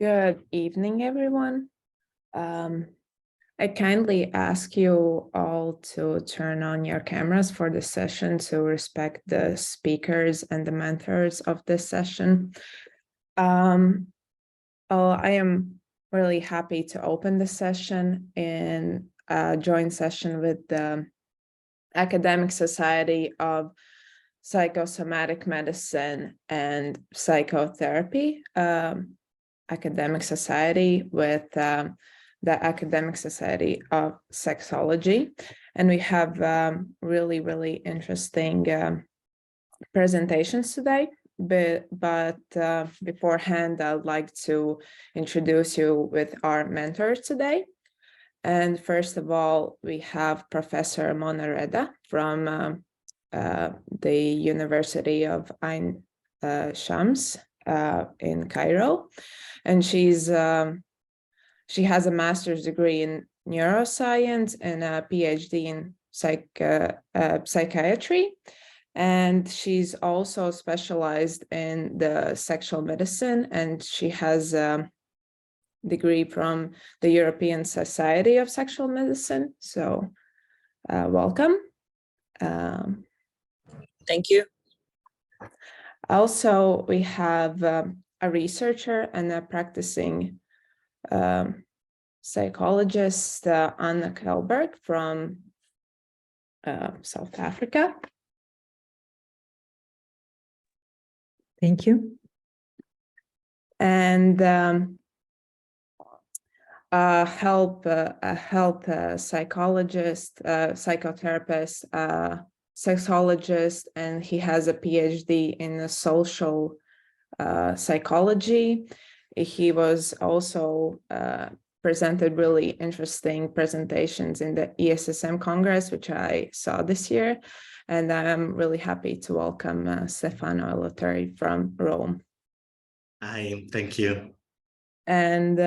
Good evening, everyone. I kindly ask you all to turn on your cameras for the session to respect the speakers and the mentors of this session. I am really happy to open the session in a joint session with the Academic Society of Psychosomatic Medicine and Psychotherapy, Academic Society with the Academic Society of Sexology. And we have really interesting presentations today. But beforehand, I'd like to introduce you with our mentors today. And first of all, we have Professor Mona Reda from the University of Ain Shams in Cairo. And she has a master's degree in neuroscience and a PhD in psychiatry. And she's also specialized in the sexual medicine, and she has a degree from the European Society of Sexual Medicine. So welcome. Thank you. Also, we have a researcher and a practicing psychologist, Anna Kjellberg from South Africa. Thank you. And a health psychologist, psychotherapist, sexologist, and he has a PhD in social psychology. He was also presented really interesting presentations in the ESSM Congress, which I saw this year. And I'm really happy to welcome Stefano Eleutheri from Rome. Hi, thank you. And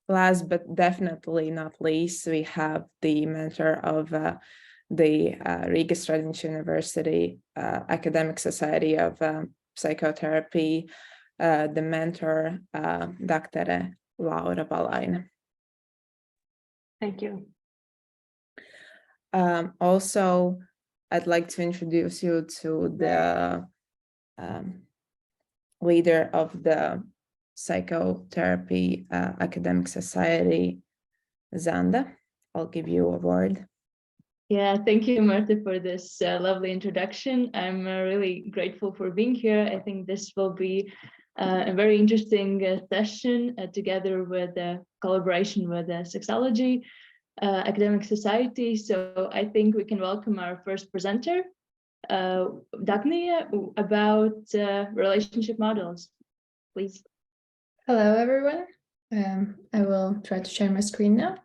last but definitely not least, we have the mentor of the Riga Stradiņš University Academic Society of Psychotherapy, the mentor, Dr. Laura Valaina. Thank you. Also, I'd like to introduce you to the leader of the Psychotherapy Academic Society, Zanda. I'll give you a word. Yeah, thank you, Marta, for this lovely introduction. I'm really grateful for being here. I think this will be a very interesting session together with the collaboration with the Sexology Academic Society. So I think we can welcome our first presenter, Dagnia, about relationship models. Please. Hello, everyone. I will try to share my screen now.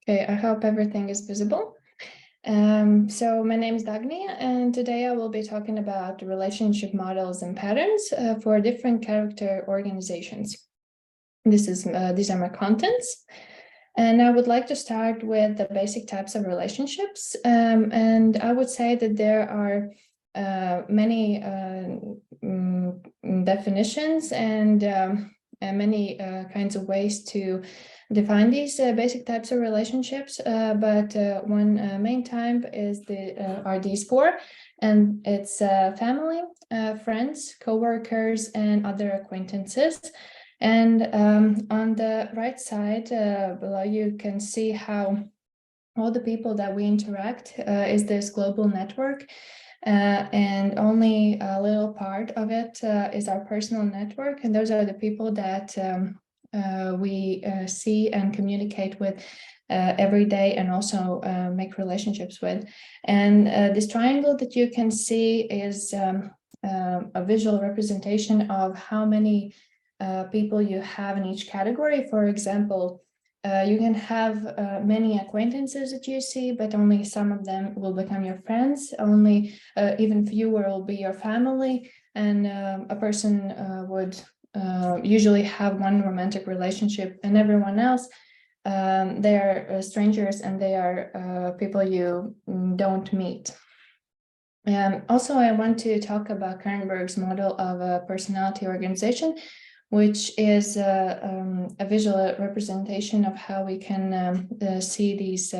Okay, I hope everything is visible. So my name is Dagnia, and today I will be talking about relationship models and patterns for different character organizations. These are my contents. And I would like to start with the basic types of relationships. And I would say that there are many definitions and many kinds of ways to define these basic types of relationships. But one main type is are these four, and it's family, friends, co-workers, and other acquaintances. And on the right side below, you can see how all the people that we interact is this global network. And only a little part of it is our personal network. And those are the people that we see and communicate with every day, and also make relationships with. And this triangle that you can see is a visual representation of how many people you have in each category. For example, you can have many acquaintances that you see, but only some of them will become your friends. Only even fewer will be your family, and a person would usually have one romantic relationship, and everyone else, they are strangers, and they are people you don't meet. Also, I want to talk about Kernberg's model of a personality organization, which is a visual representation of how we can see these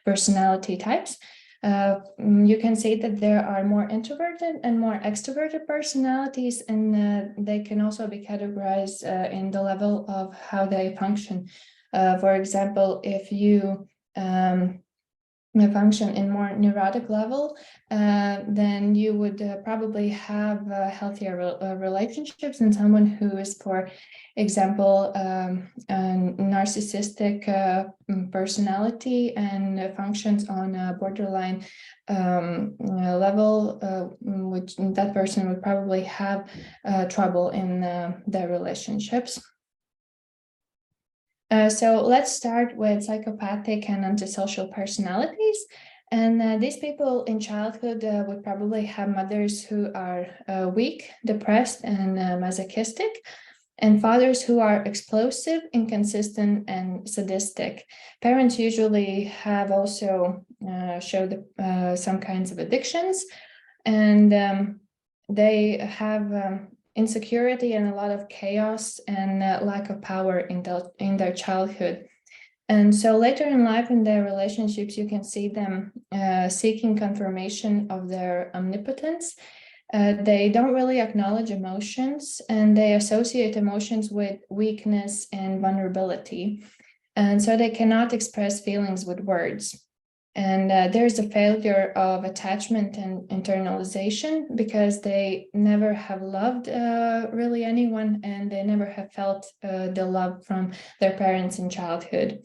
personality types. You can see that there are more introverted and more extroverted personalities, and they can also be categorized in the level of how they function. For example, if you function in more neurotic level, then you would probably have healthier relationships than someone who is, for example, a narcissistic personality and functions on a borderline level, which that person would probably have trouble in their relationships. So let's start with psychopathic and antisocial personalities. And these people in childhood would probably have mothers who are weak, depressed, and masochistic, and fathers who are explosive, inconsistent, and sadistic. Parents usually have also showed some kinds of addictions, and they have insecurity and a lot of chaos and lack of power in their childhood. And so later in life, in their relationships, you can see them seeking confirmation of their omnipotence. They don't really acknowledge emotions, and they associate emotions with weakness and vulnerability. And so they cannot express feelings with words. And there's a failure of attachment and internalization because they never have loved really anyone, and they never have felt the love from their parents in childhood.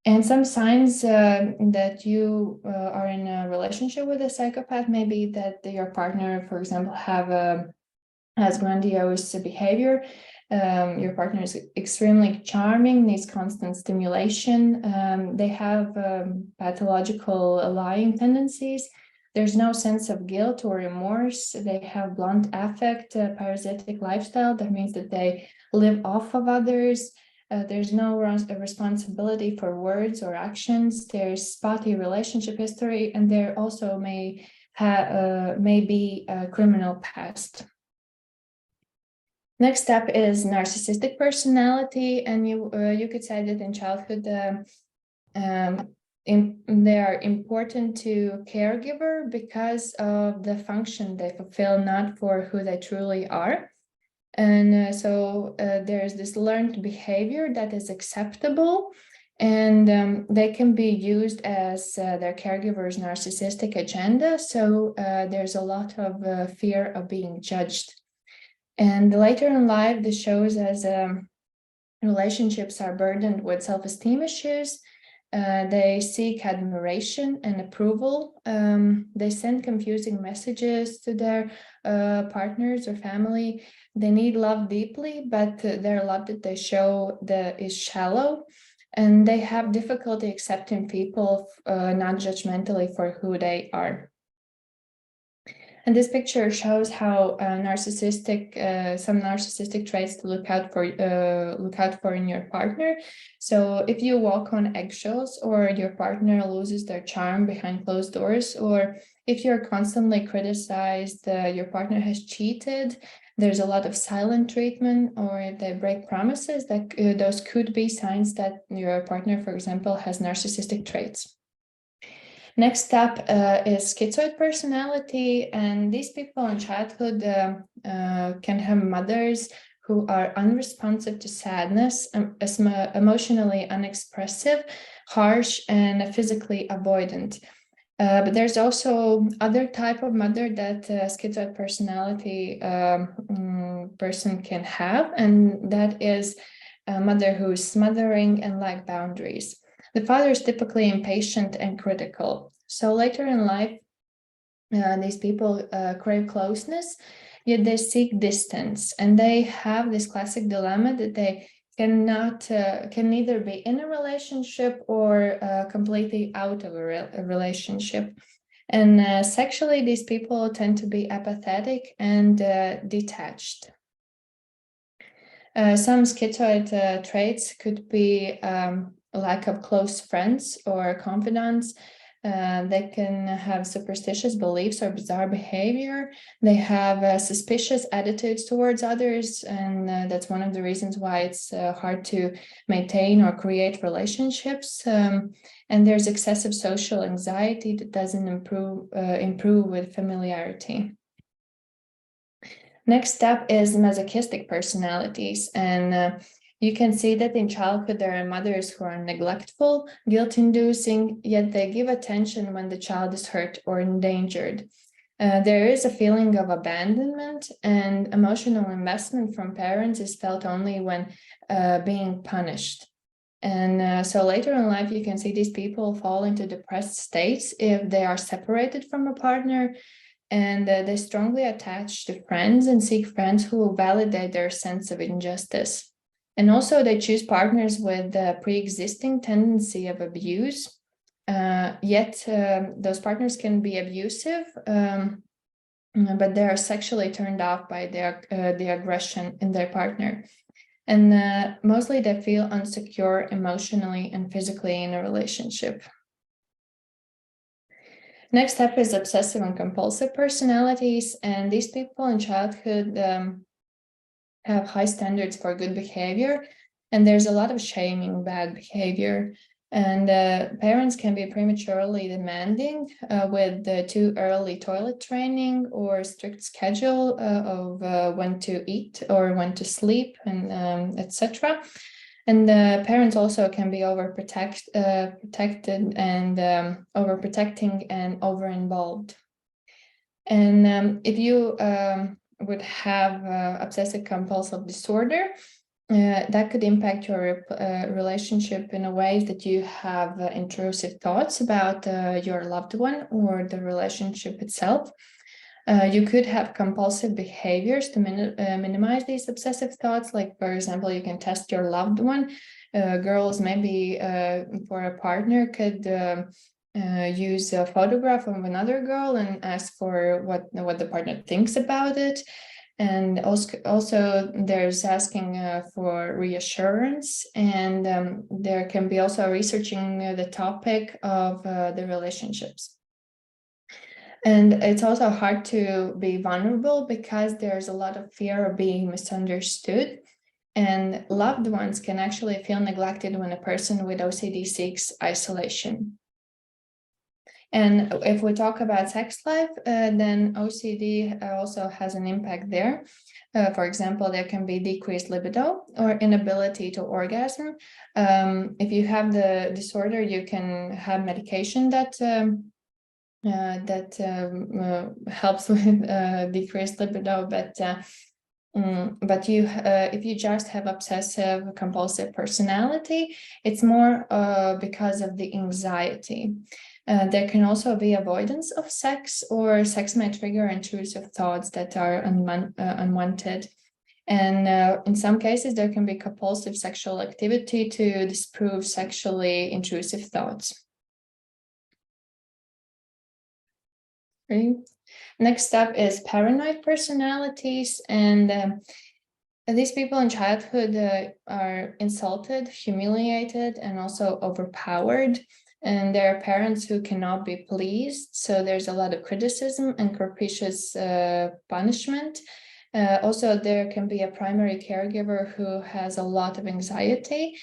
And some signs that you are in a relationship with a psychopath may be that your partner, for example, has grandiose behavior. Your partner is extremely charming, needs constant stimulation. They have pathological lying tendencies. There's no sense of guilt or remorse. They have blunt affect, parasitic lifestyle. That means that they live off of others. There's no responsibility for words or actions. There's spotty relationship history, and there also may be a criminal past. Next step is narcissistic personality, and you could say that in childhood they are important to caregiver because of the function they fulfill, not for who they truly are. And so there's this learned behavior that is acceptable, and they can be used as their caregiver's narcissistic agenda. So there's a lot of fear of being judged. And later in life, this shows as relationships are burdened with self-esteem issues. They seek admiration and approval. They send confusing messages to their partners or family. They need love deeply, but their love that they show is shallow. And they have difficulty accepting people non-judgmentally for who they are. And this picture shows how some narcissistic traits to look out for in your partner. So if you walk on eggshells, or your partner loses their charm behind closed doors, or if you're constantly criticized, your partner has cheated, there's a lot of silent treatment, or if they break promises, that those could be signs that your partner, for example, has narcissistic traits. Next step is schizoid personality, and these people in childhood can have mothers who are unresponsive to sadness, emotionally unexpressive, harsh, and physically avoidant. But there's also other type of mother that schizoid personality person can have, and that is a mother who is smothering and lack boundaries. The father is typically impatient and critical. So later in life, these people crave closeness, yet they seek distance. And they have this classic dilemma that they can neither be in a relationship or completely out of a relationship. And sexually, these people tend to be apathetic and detached. Some schizoid traits could be lack of close friends or confidants, They can have superstitious beliefs or bizarre behavior. They have suspicious attitudes towards others, and that's one of the reasons why it's hard to maintain or create relationships. And there's excessive social anxiety that doesn't improve with familiarity. Next step is masochistic personalities, and you can see that in childhood there are mothers who are neglectful, guilt-inducing, yet they give attention when the child is hurt or endangered. There is a feeling of abandonment, and emotional investment from parents is felt only when being punished. And so later in life, you can see these people fall into depressed states if they are separated from a partner, and they strongly attach to friends and seek friends who will validate their sense of injustice. And also they choose partners with a pre-existing tendency of abuse, yet those partners can be abusive, but they are sexually turned off by the aggression in their partner. And mostly they feel insecure emotionally and physically in a relationship. Next step is obsessive and compulsive personalities, and these people in childhood have high standards for good behavior, and there's a lot of shaming bad behavior. And parents can be prematurely demanding with too early toilet training or strict schedule of when to eat or when to sleep, and etc. And parents also can be protected and overprotecting and over-involved. And if you would have obsessive compulsive disorder, that could impact your relationship in a way that you have intrusive thoughts about your loved one or the relationship itself. You could have compulsive behaviors to minimize these obsessive thoughts. Like, for example, you can test your loved one. Girls, maybe for a partner, could use a photograph of another girl and ask for what the partner thinks about it. And also there's asking for reassurance, and there can be also researching the topic of the relationships. And it's also hard to be vulnerable because there's a lot of fear of being misunderstood, and loved ones can actually feel neglected when a person with OCD seeks isolation. And if we talk about sex life, then OCD also has an impact there. For example, there can be decreased libido or inability to orgasm. If you have the disorder, you can have medication that helps with decreased libido, but if you just have obsessive compulsive personality, it's more because of the anxiety. There can also be avoidance of sex, or sex may trigger intrusive thoughts that are unwanted. And in some cases, there can be compulsive sexual activity to disprove sexually intrusive thoughts. Okay. Next step is paranoid personalities, and these people in childhood are insulted, humiliated, and also overpowered. And there are parents who cannot be pleased, so there's a lot of criticism and capricious punishment. Also, there can be a primary caregiver who has a lot of anxiety.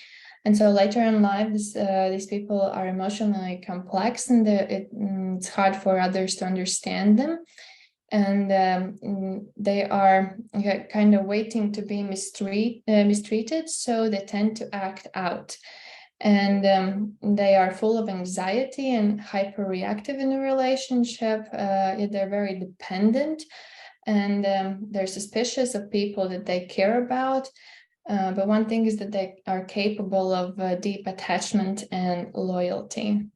And so later in life, these people are emotionally complex, and it's hard for others to understand them. And they are kind of waiting to be mistreated, so they tend to act out. And they are full of anxiety and hyperreactive in a relationship. They're very dependent, and they're suspicious of people that they care about. But one thing is that they are capable of deep attachment and loyalty.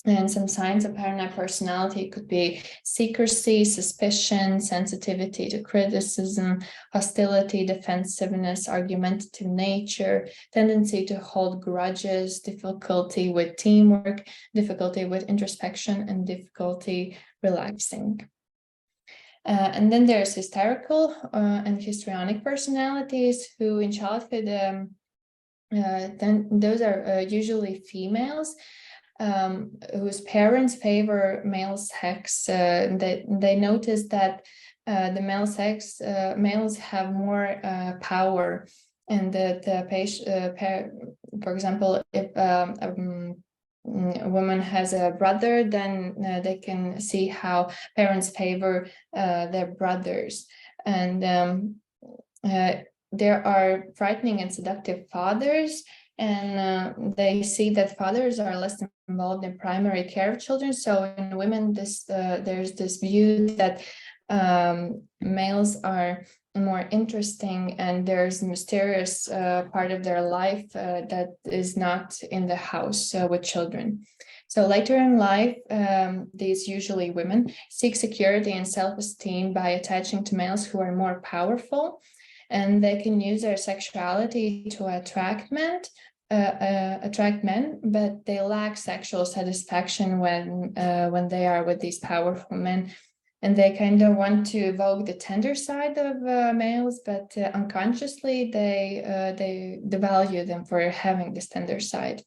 And some signs of paranoid personality could be secrecy, suspicion, sensitivity to criticism, hostility, defensiveness, argumentative nature, tendency to hold grudges, difficulty with teamwork, difficulty with introspection, and difficulty relaxing. And then there's hysterical and histrionic personalities who in childhood, then those are usually females. whose parents favor male sex, they noticed that the males have more power, and that the patient, for example, if a woman has a brother, then they can see how parents favor their brothers. And there are frightening and seductive fathers, and they see that fathers are less involved in primary care of children. So in women, there's this view that males are more interesting, and there's a mysterious part of their life that is not in the house with children. So later in life, these usually women seek security and self-esteem by attaching to males who are more powerful, and they can use their sexuality to attract men, but they lack sexual satisfaction when they are with these powerful men. And they kind of want to evoke the tender side of males, but unconsciously they devalue them for having this tender side.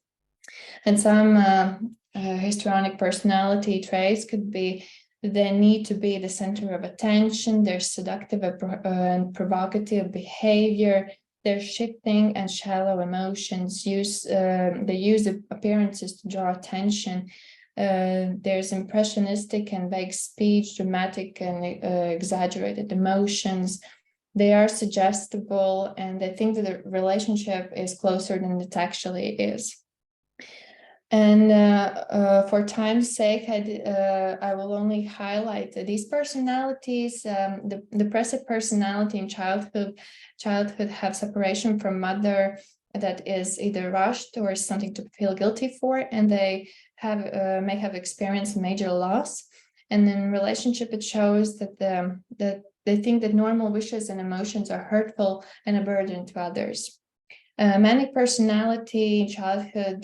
And some histrionic personality traits could be the need to be the center of attention, their seductive and provocative behavior, their shifting and shallow emotions, they use the appearances to draw attention. There's impressionistic and vague speech, dramatic and exaggerated emotions. They are suggestible, and they think that the relationship is closer than it actually is. And for time's sake, I will only highlight these personalities. The depressive personality in childhood have separation from mother that is either rushed or something to feel guilty for, and they may have experienced major loss. And in relationship, it shows that they think that normal wishes and emotions are hurtful and a burden to others. Manic personality in childhood,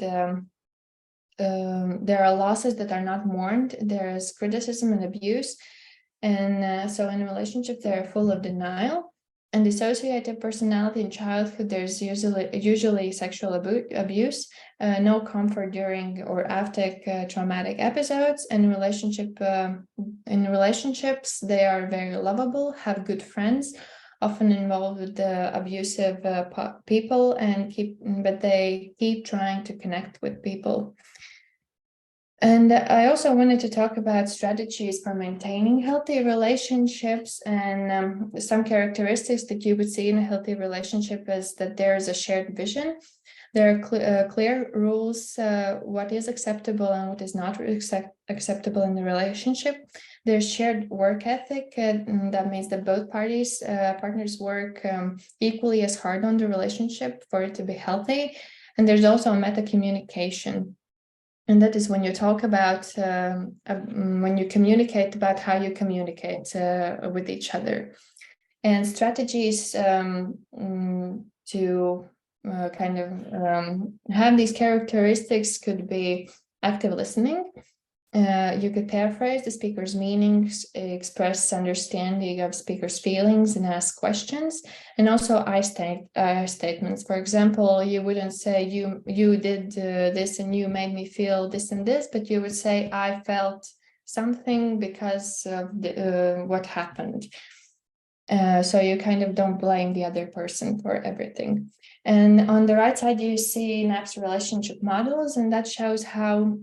there are losses that are not mourned. There is criticism and abuse, and so in a relationship, they're full of denial. And dissociative personality in childhood, there's usually sexual abuse, no comfort during or after traumatic episodes. And in relationships, they are very lovable, have good friends, often involved with the abusive people, but they keep trying to connect with people. And I also wanted to talk about strategies for maintaining healthy relationships, and some characteristics that you would see in a healthy relationship is that there is a shared vision. There are clear rules, what is acceptable and what is not acceptable in the relationship. There's shared work ethic, and that means that both partners work equally as hard on the relationship for it to be healthy. And there's also meta communication. And that is when you talk about, when you communicate about how you communicate with each other. And strategies to kind of have these characteristics could be active listening. You could paraphrase the speaker's meanings, express understanding of speaker's feelings, and ask questions. And also I statements. For example, you wouldn't say you did this and you made me feel this and this, but you would say I felt something because of what happened. So you kind of don't blame the other person for everything. And on the right side, you see Knapp's relationship models, and that shows how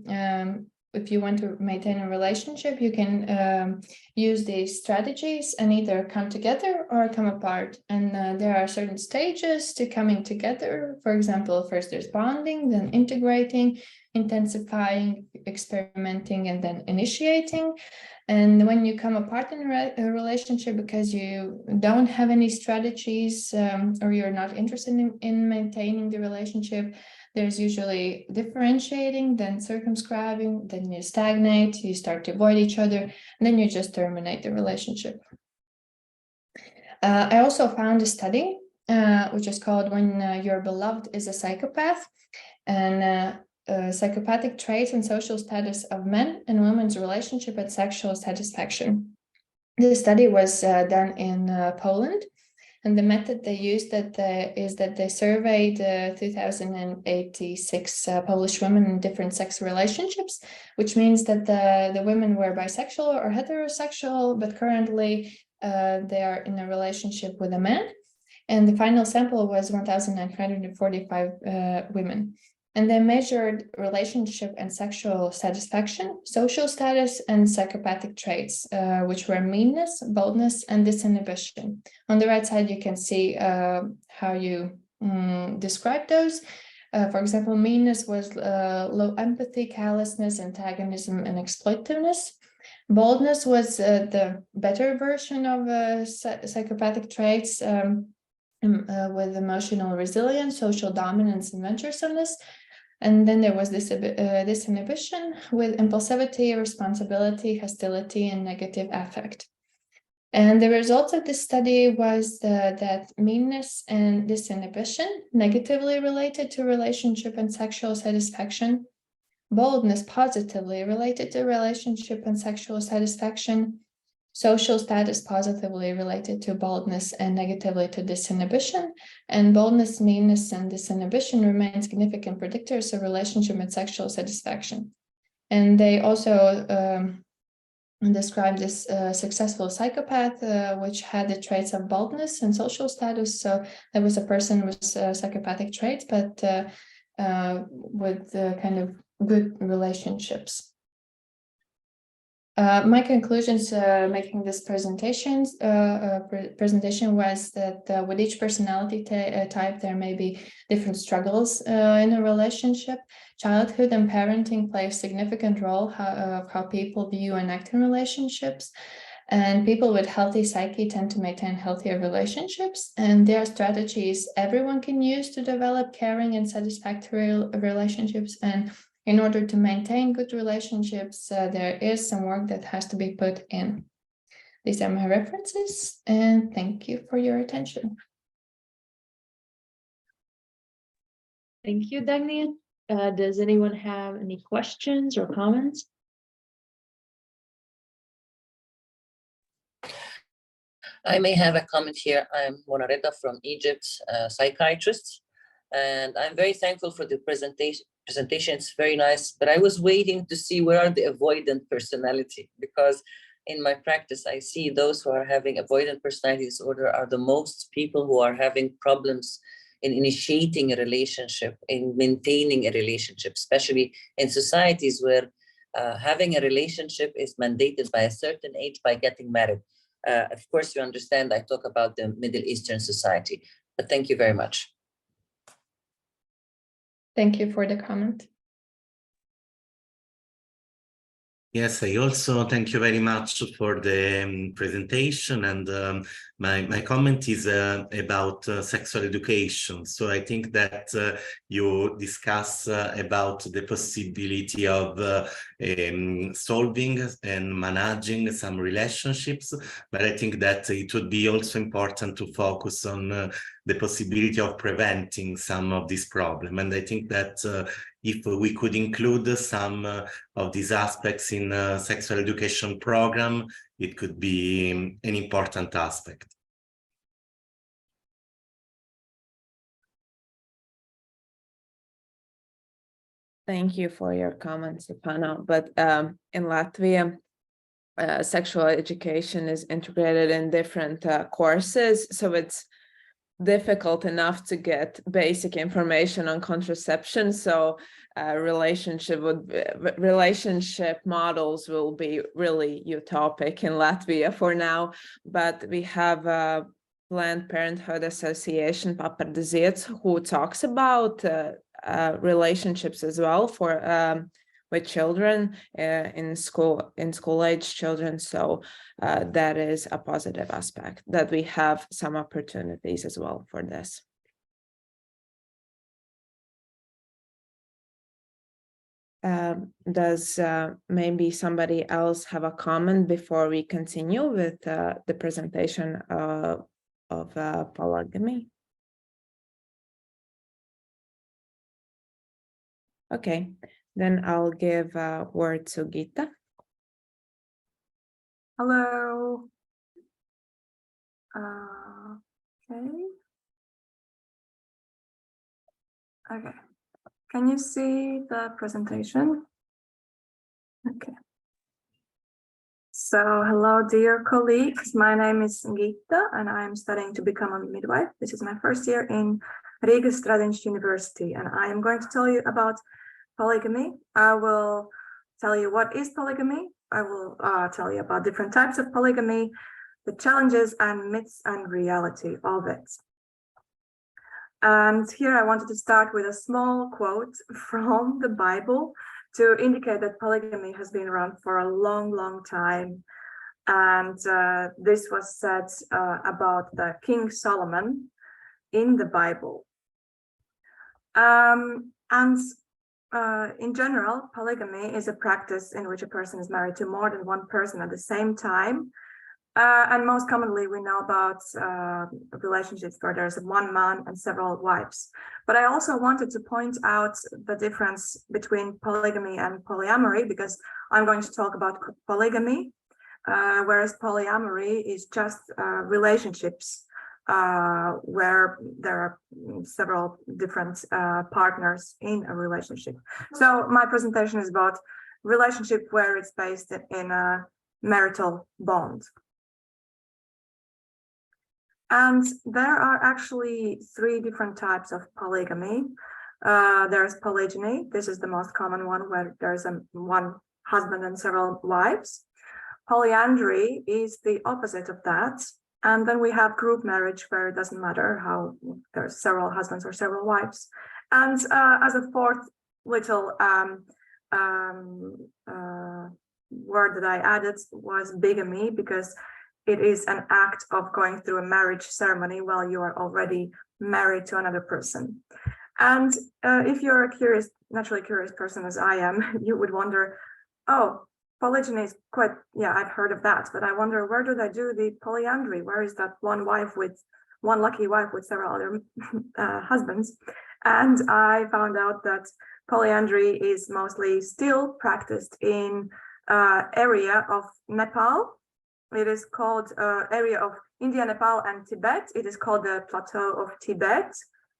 if you want to maintain a relationship, you can use these strategies and either come together or come apart. And there are certain stages to coming together. For example, first there's bonding, then integrating, intensifying, experimenting, and then initiating. And when you come apart in a relationship because you don't have any strategies or you're not interested in maintaining the relationship, there's usually differentiating, then circumscribing, then you stagnate, you start to avoid each other, and then you just terminate the relationship. I also found a study, which is called When Your Beloved is a Psychopath, and psychopathic traits and social status of men and women's relationship and sexual satisfaction. This study was done in Poland, And the method they used is that they surveyed 2,086 Polish women in different sex relationships, which means that the women were bisexual or heterosexual, but currently they are in a relationship with a man. And the final sample was 1,945 women. And they measured relationship and sexual satisfaction, social status, and psychopathic traits, which were meanness, boldness, and disinhibition. On the right side, you can see how you describe those. For example, meanness was low empathy, callousness, antagonism, and exploitiveness. Boldness was the better version of psychopathic traits with emotional resilience, social dominance, and venturesomeness. And then there was this disinhibition with impulsivity, irresponsibility, hostility, and negative affect. And the results of this study was that meanness and disinhibition negatively related to relationship and sexual satisfaction, boldness positively related to relationship and sexual satisfaction, social status positively related to boldness and negatively to disinhibition, and boldness, meanness, and disinhibition remain significant predictors of relationship and sexual satisfaction. And they also described this successful psychopath, which had the traits of boldness and social status. So there was a person with psychopathic traits, but with kind of good relationships. My conclusions making this presentation was that with each personality type, there may be different struggles in a relationship. Childhood and parenting play a significant role of how people view and act in relationships. And people with healthy psyche tend to maintain healthier relationships. And there are strategies everyone can use to develop caring and satisfactory relationships. And in order to maintain good relationships, there is some work that has to be put in. These are my references, and thank you for your attention. Thank you, Dagny. Does anyone have any questions or comments? I may have a comment here. I'm Mona Reda from Egypt, psychiatrist, and I'm very thankful for the presentation. It's very nice, but I was waiting to see where are the avoidant personality, because in my practice, I see those who are having avoidant personality disorder are the most people who are having problems in initiating a relationship, in maintaining a relationship, especially in societies where having a relationship is mandated by a certain age by getting married. Of course, you understand I talk about the Middle Eastern society, but thank you very much. Thank you for the comment. Yes, I also thank you very much for the presentation, and my comment is about sexual education. So I think that you discuss about the possibility of solving and managing some relationships, but I think that it would be also important to focus on the possibility of preventing some of this problem. And I think that if we could include some of these aspects in a sexual education program, it could be an important aspect. Thank you for your comments, Stefano. But in Latvia, sexual education is integrated in different courses, so it's difficult enough to get basic information on contraception. So relationship models will be really utopic in Latvia for now. But we have a Planned Parenthood Association, Papardziets, who talks about relationships as well for with children in school age children. So that is a positive aspect, that we have some opportunities as well for this. Does maybe somebody else have a comment before we continue with the presentation of polygamy? Okay, then I'll give a word to Gita. Hello. Okay. Okay. Can you see the presentation? Okay. So, hello, dear colleagues. My name is Gita, and I am studying to become a midwife. This is my first year in Riga Stradiņš University, and I am going to tell you about polygamy. I will tell you what is polygamy. I will tell you about different types of polygamy, the challenges and myths and reality of it. And here I wanted to start with a small quote from the Bible to indicate that polygamy has been around for a long, long time. And this was said about the King Solomon in the Bible. In general, polygamy is a practice in which a person is married to more than one person at the same time. And most commonly, we know about relationships where there's one man and several wives. But I also wanted to point out the difference between polygamy and polyamory, because I'm going to talk about polygamy, whereas polyamory is just relationships where there are several different partners in a relationship. So my presentation is about relationship where it's based in a marital bond. And there are actually three different types of polygamy. There's polygyny. This is the most common one, where there's one husband and several wives. Polyandry is the opposite of that. And then we have group marriage, where it doesn't matter how there's several husbands or several wives. And as a fourth little word that I added was bigamy, because it is an act of going through a marriage ceremony while you are already married to another person. And if you're a naturally curious person as I am, you would wonder, oh, polygyny is quite, yeah, I've heard of that, but I wonder, where do they do the polyandry? Where is that one lucky wife with several other husbands? And I found out that polyandry is mostly still practiced in area of Nepal. It is called area of India, Nepal, and Tibet. It is called the Plateau of Tibet.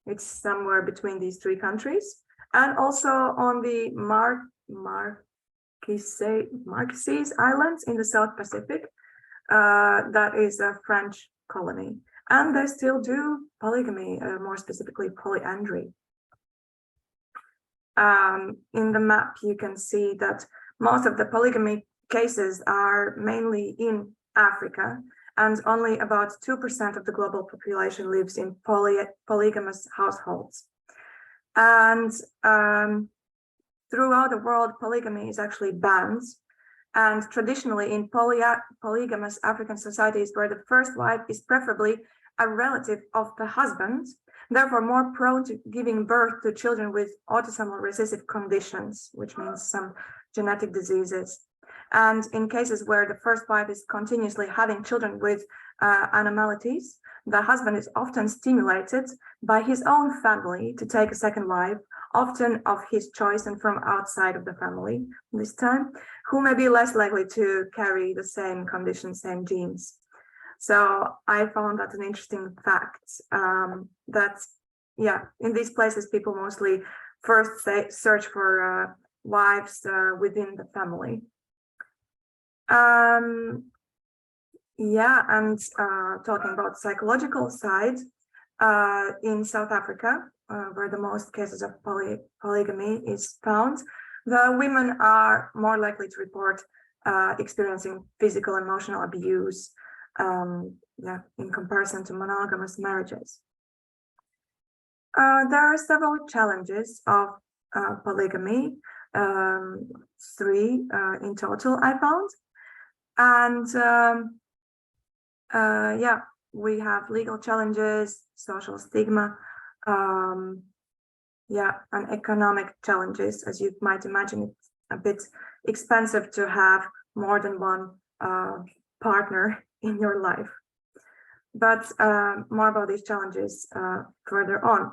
It's somewhere between these three countries. And also on the Marquesas Islands in the South Pacific. That is a French colony. And they still do polygamy, more specifically polyandry. In the map, you can see that most of the polygamy cases are mainly in Africa, and only about 2% of the global population lives in polygamous households. And throughout the world, polygamy is actually banned. And traditionally in polygamous African societies, where the first wife is preferably a relative of the husband, therefore more prone to giving birth to children with autosomal recessive conditions, which means some genetic diseases. And in cases where the first wife is continuously having children with anomalies, the husband is often stimulated by his own family to take a second wife, often of his choice and from outside of the family this time, who may be less likely to carry the same conditions, same genes. So I found that an interesting fact, that, yeah, in these places, people mostly first search for wives within the family. Talking about psychological side, in South Africa, where the most cases of polygamy is found, the women are more likely to report experiencing physical and emotional abuse, in comparison to monogamous marriages. There are several challenges of polygamy, 3 in total I found. And we have legal challenges, social stigma, and economic challenges. As you might imagine, it's a bit expensive to have more than one partner in your life. But more about these challenges further on.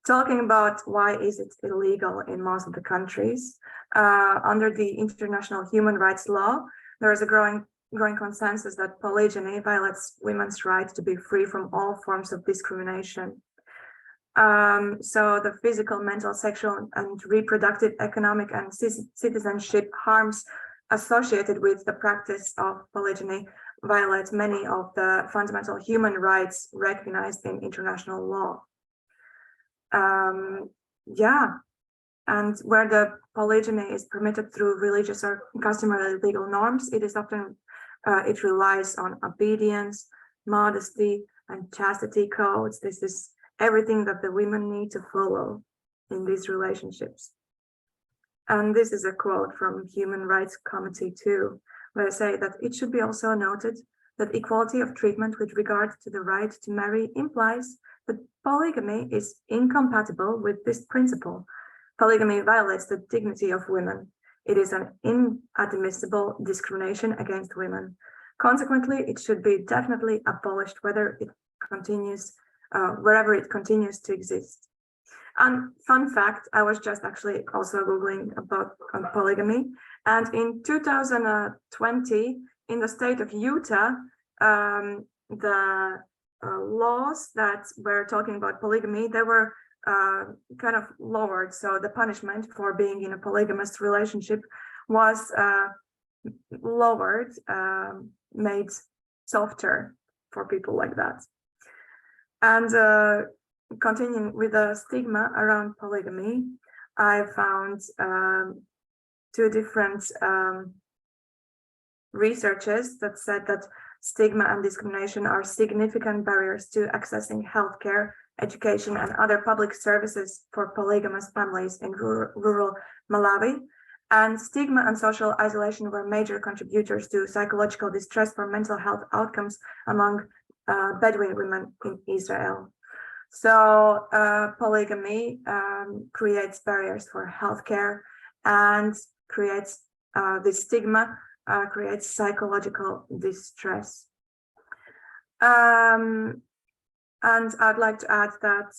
Talking about why is it illegal in most of the countries. Under the international human rights law, there is a growing growing consensus that polygyny violates women's right to be free from all forms of discrimination. So the physical, mental, sexual, and reproductive, economic, and citizenship harms associated with the practice of polygyny violate many of the fundamental human rights recognized in international law. And where the polygyny is permitted through religious or customary legal norms, it is often it relies on obedience, modesty, and chastity codes. This is everything that the women need to follow in these relationships. And this is a quote from Human Rights Committee too, where they say that it should be also noted that equality of treatment with regard to the right to marry implies that polygamy is incompatible with this principle. Polygamy violates the dignity of women. It is an inadmissible discrimination against women. Consequently, it should be definitely abolished, whether it continues, wherever it continues to exist. And fun fact, I was just actually also Googling about polygamy. And in 2020, in the state of Utah, the laws that were talking about polygamy, they were kind of lowered. So the punishment for being in a polygamous relationship was lowered, made softer for people like that. And continuing with the stigma around polygamy, I found two different researches that said that stigma and discrimination are significant barriers to accessing healthcare, education, and other public services for polygamous families in rural Malawi. And stigma and social isolation were major contributors to psychological distress for mental health outcomes among Bedouin women in Israel. So polygamy creates barriers for healthcare and creates this stigma, creates psychological distress. And I'd like to add that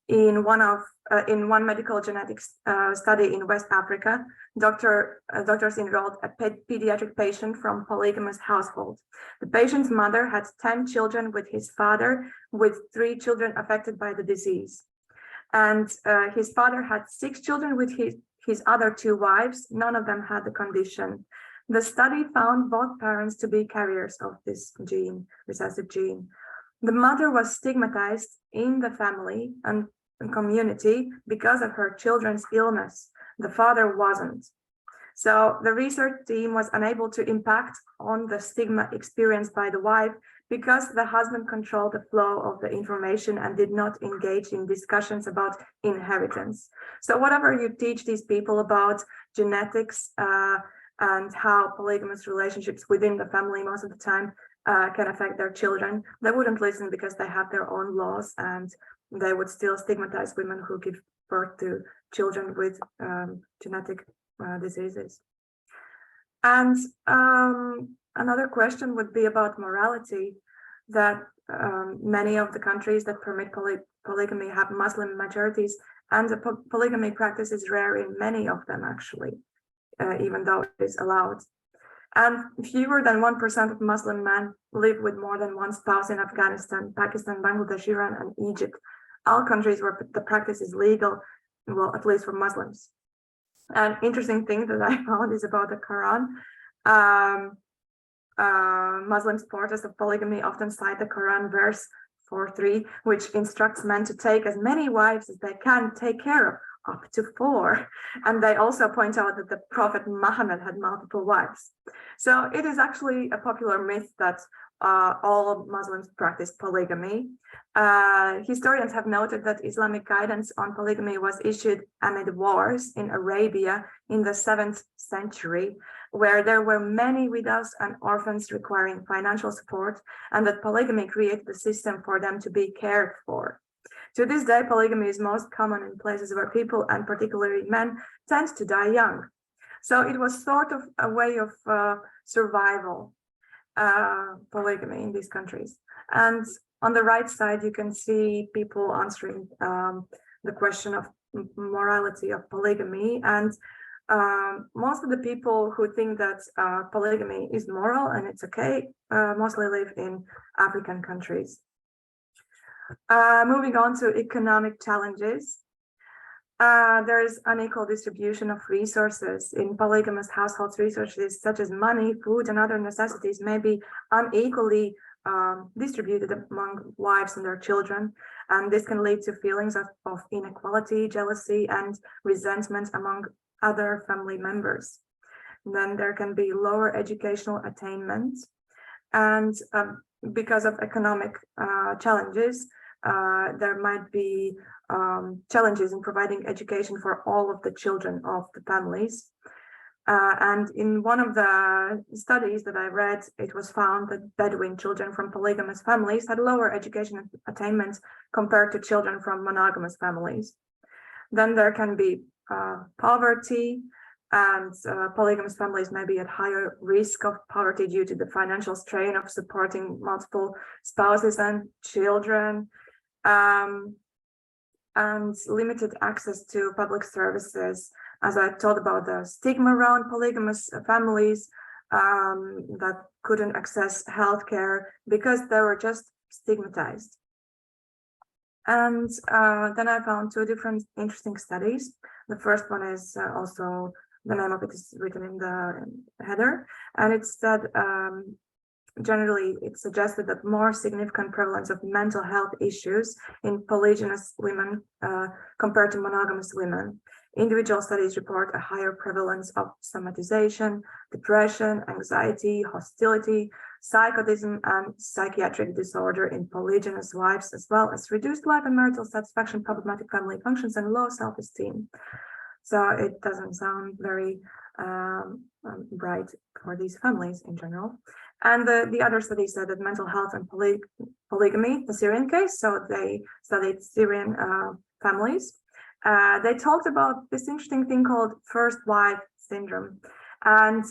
in one medical genetics study in West Africa, doctors enrolled a pediatric patient from polygamous household. The patient's mother had 10 children with his father, with 3 children affected by the disease. And his father had 6 children with his other 2 wives. None of them had the condition. The study found both parents to be carriers of this gene, recessive gene. The mother was stigmatized in the family and community because of her children's illness. The father wasn't. So the research team was unable to impact on the stigma experienced by the wife because the husband controlled the flow of the information and did not engage in discussions about inheritance. So whatever you teach these people about genetics and how polygamous relationships within the family most of the time can affect their children, they wouldn't listen because they have their own laws, and they would still stigmatize women who give birth to children with genetic diseases. And another question would be about morality, that many of the countries that permit polygamy have Muslim majorities, and the polygamy practice is rare in many of them, actually, even though it is allowed. And fewer than 1% of Muslim men live with more than one spouse in Afghanistan, Pakistan, Bangladesh, Iran, and Egypt, all countries where the practice is legal, well, at least for Muslims. An interesting thing that I found is about the Quran. Muslim supporters of polygamy often cite the Quran verse 4:3, which instructs men to take as many wives as they can take care of, up to 4. And they also point out that the Prophet Muhammad had multiple wives. So it is actually a popular myth that all Muslims practice polygamy. Historians have noted that Islamic guidance on polygamy was issued amid wars in Arabia in the 7th century, where there were many widows and orphans requiring financial support, and that polygamy created a system for them to be cared for. To this day, polygamy is most common in places where people, and particularly men, tend to die young. So it was sort of a way of survival, polygamy in these countries. And on the right side, you can see people answering the question of morality of polygamy. And Most of the people who think that polygamy is moral and it's okay mostly live in African countries. Moving on to economic challenges. There is unequal distribution of resources. In polygamous households, resources such as money, food, and other necessities may be unequally distributed among wives and their children. And this can lead to feelings of inequality, jealousy, and resentment among other family members. And then there can be lower educational attainment. And because of economic challenges, there might be challenges in providing education for all of the children of the families. And in one of the studies that I read, it was found that Bedouin children from polygamous families had lower education attainment compared to children from monogamous families. Then there can be poverty, and polygamous families may be at higher risk of poverty due to the financial strain of supporting multiple spouses and children, and limited access to public services. As I told about the stigma around polygamous families that couldn't access healthcare because they were just stigmatized. And then I found two different interesting studies. The first one is also, the name of it is written in the header, and it said generally it suggested that more significant prevalence of mental health issues in polygynous women compared to monogamous women. Individual studies report a higher prevalence of somatization, depression, anxiety, hostility, psychotism, and psychiatric disorder in polygynous wives, as well as reduced life and marital satisfaction, problematic family functions, and low self-esteem. So it doesn't sound very bright for these families in general. And the other study said that mental health and polygamy, the Syrian case, so they studied Syrian families. They talked about this interesting thing called first wife syndrome. And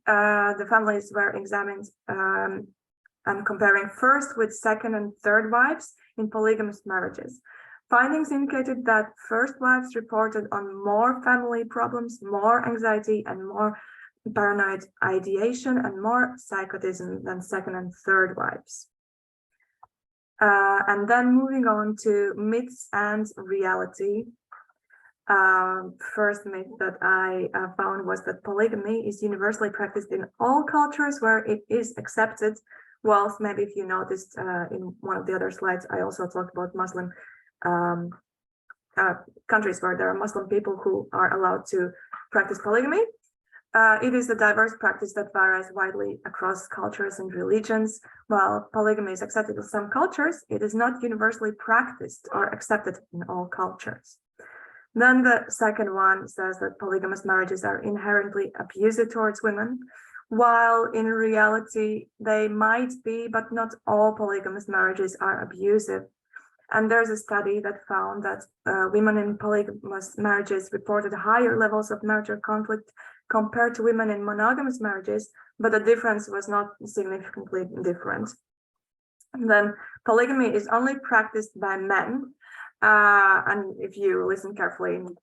the families were examined and comparing first with second and third wives in polygamous marriages. Findings indicated that first wives reported on more family problems, more anxiety, and more paranoid ideation, and more psychotism than second and third wives. And then moving on to myths and reality. First myth that I found was that polygamy is universally practiced in all cultures where it is accepted. Whilst maybe if you noticed in one of the other slides, I also talked about Muslim countries where there are Muslim people who are allowed to practice polygamy. It is a diverse practice that varies widely across cultures and religions. While polygamy is accepted in some cultures, it is not universally practiced or accepted in all cultures. Then the second one says that polygamous marriages are inherently abusive towards women, while in reality they might be, but not all polygamous marriages are abusive. And there's a study that found that women in polygamous marriages reported higher levels of marital conflict compared to women in monogamous marriages, but the difference was not significantly different. And then polygamy is only practiced by men. And if you listen carefully in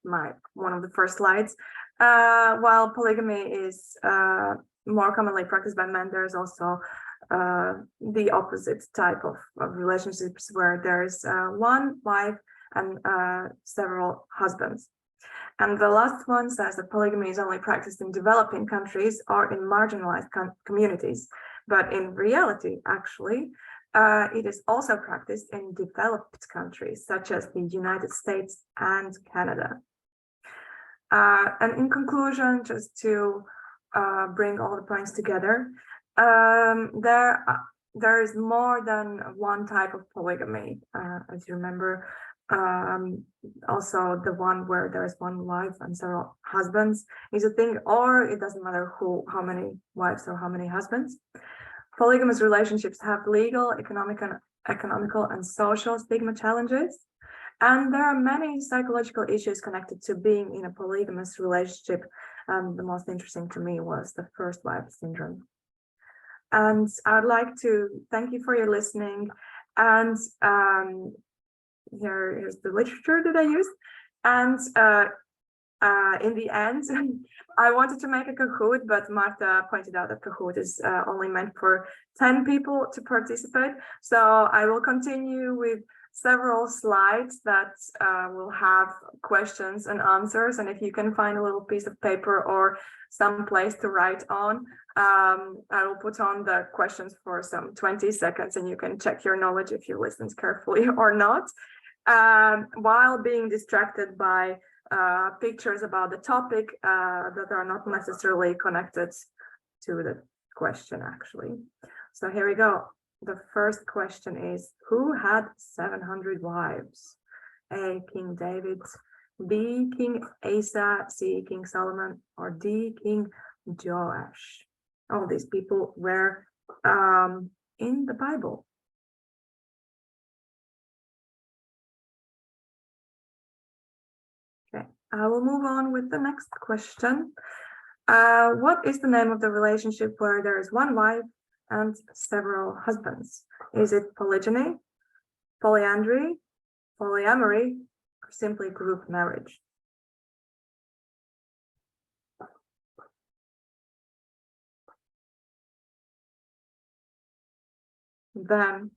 one of the first slides, while polygamy is more commonly practiced by men, there's also the opposite type of relationships where there's one wife and several husbands. And the last one says that polygamy is only practiced in developing countries or in marginalized communities. But in reality, actually, it is also practiced in developed countries, such as the United States and Canada. And in conclusion, just to bring all the points together, there is more than one type of polygamy, as you remember. Also, the one where there is one wife and several husbands is a thing, or it doesn't matter how many wives or how many husbands. Polygamous relationships have legal, economical, and social stigma challenges. And there are many psychological issues connected to being in a polygamous relationship. The most interesting to me was the first wife syndrome. And I'd like to thank you for your listening. And here's the literature that I used. And in the end, I wanted to make a Kahoot, but Marta pointed out that Kahoot is only meant for 10 people to participate. So I will continue with several slides that will have questions and answers. And if you can find a little piece of paper or some place to write on, I will put on the questions for some 20 seconds and you can check your knowledge if you listened carefully or not, while being distracted by pictures about the topic that are not necessarily connected to the question actually. So here we go. The first question is, who had 700 wives? A, King David, B, King Asa, C, King Solomon, or D, King Joash? All these people were in the Bible. Okay, I will move on with the next question. What is the name of the relationship where there is one wife and several husbands? Is it polygyny, polyandry, polyamory, or simply group marriage? Then,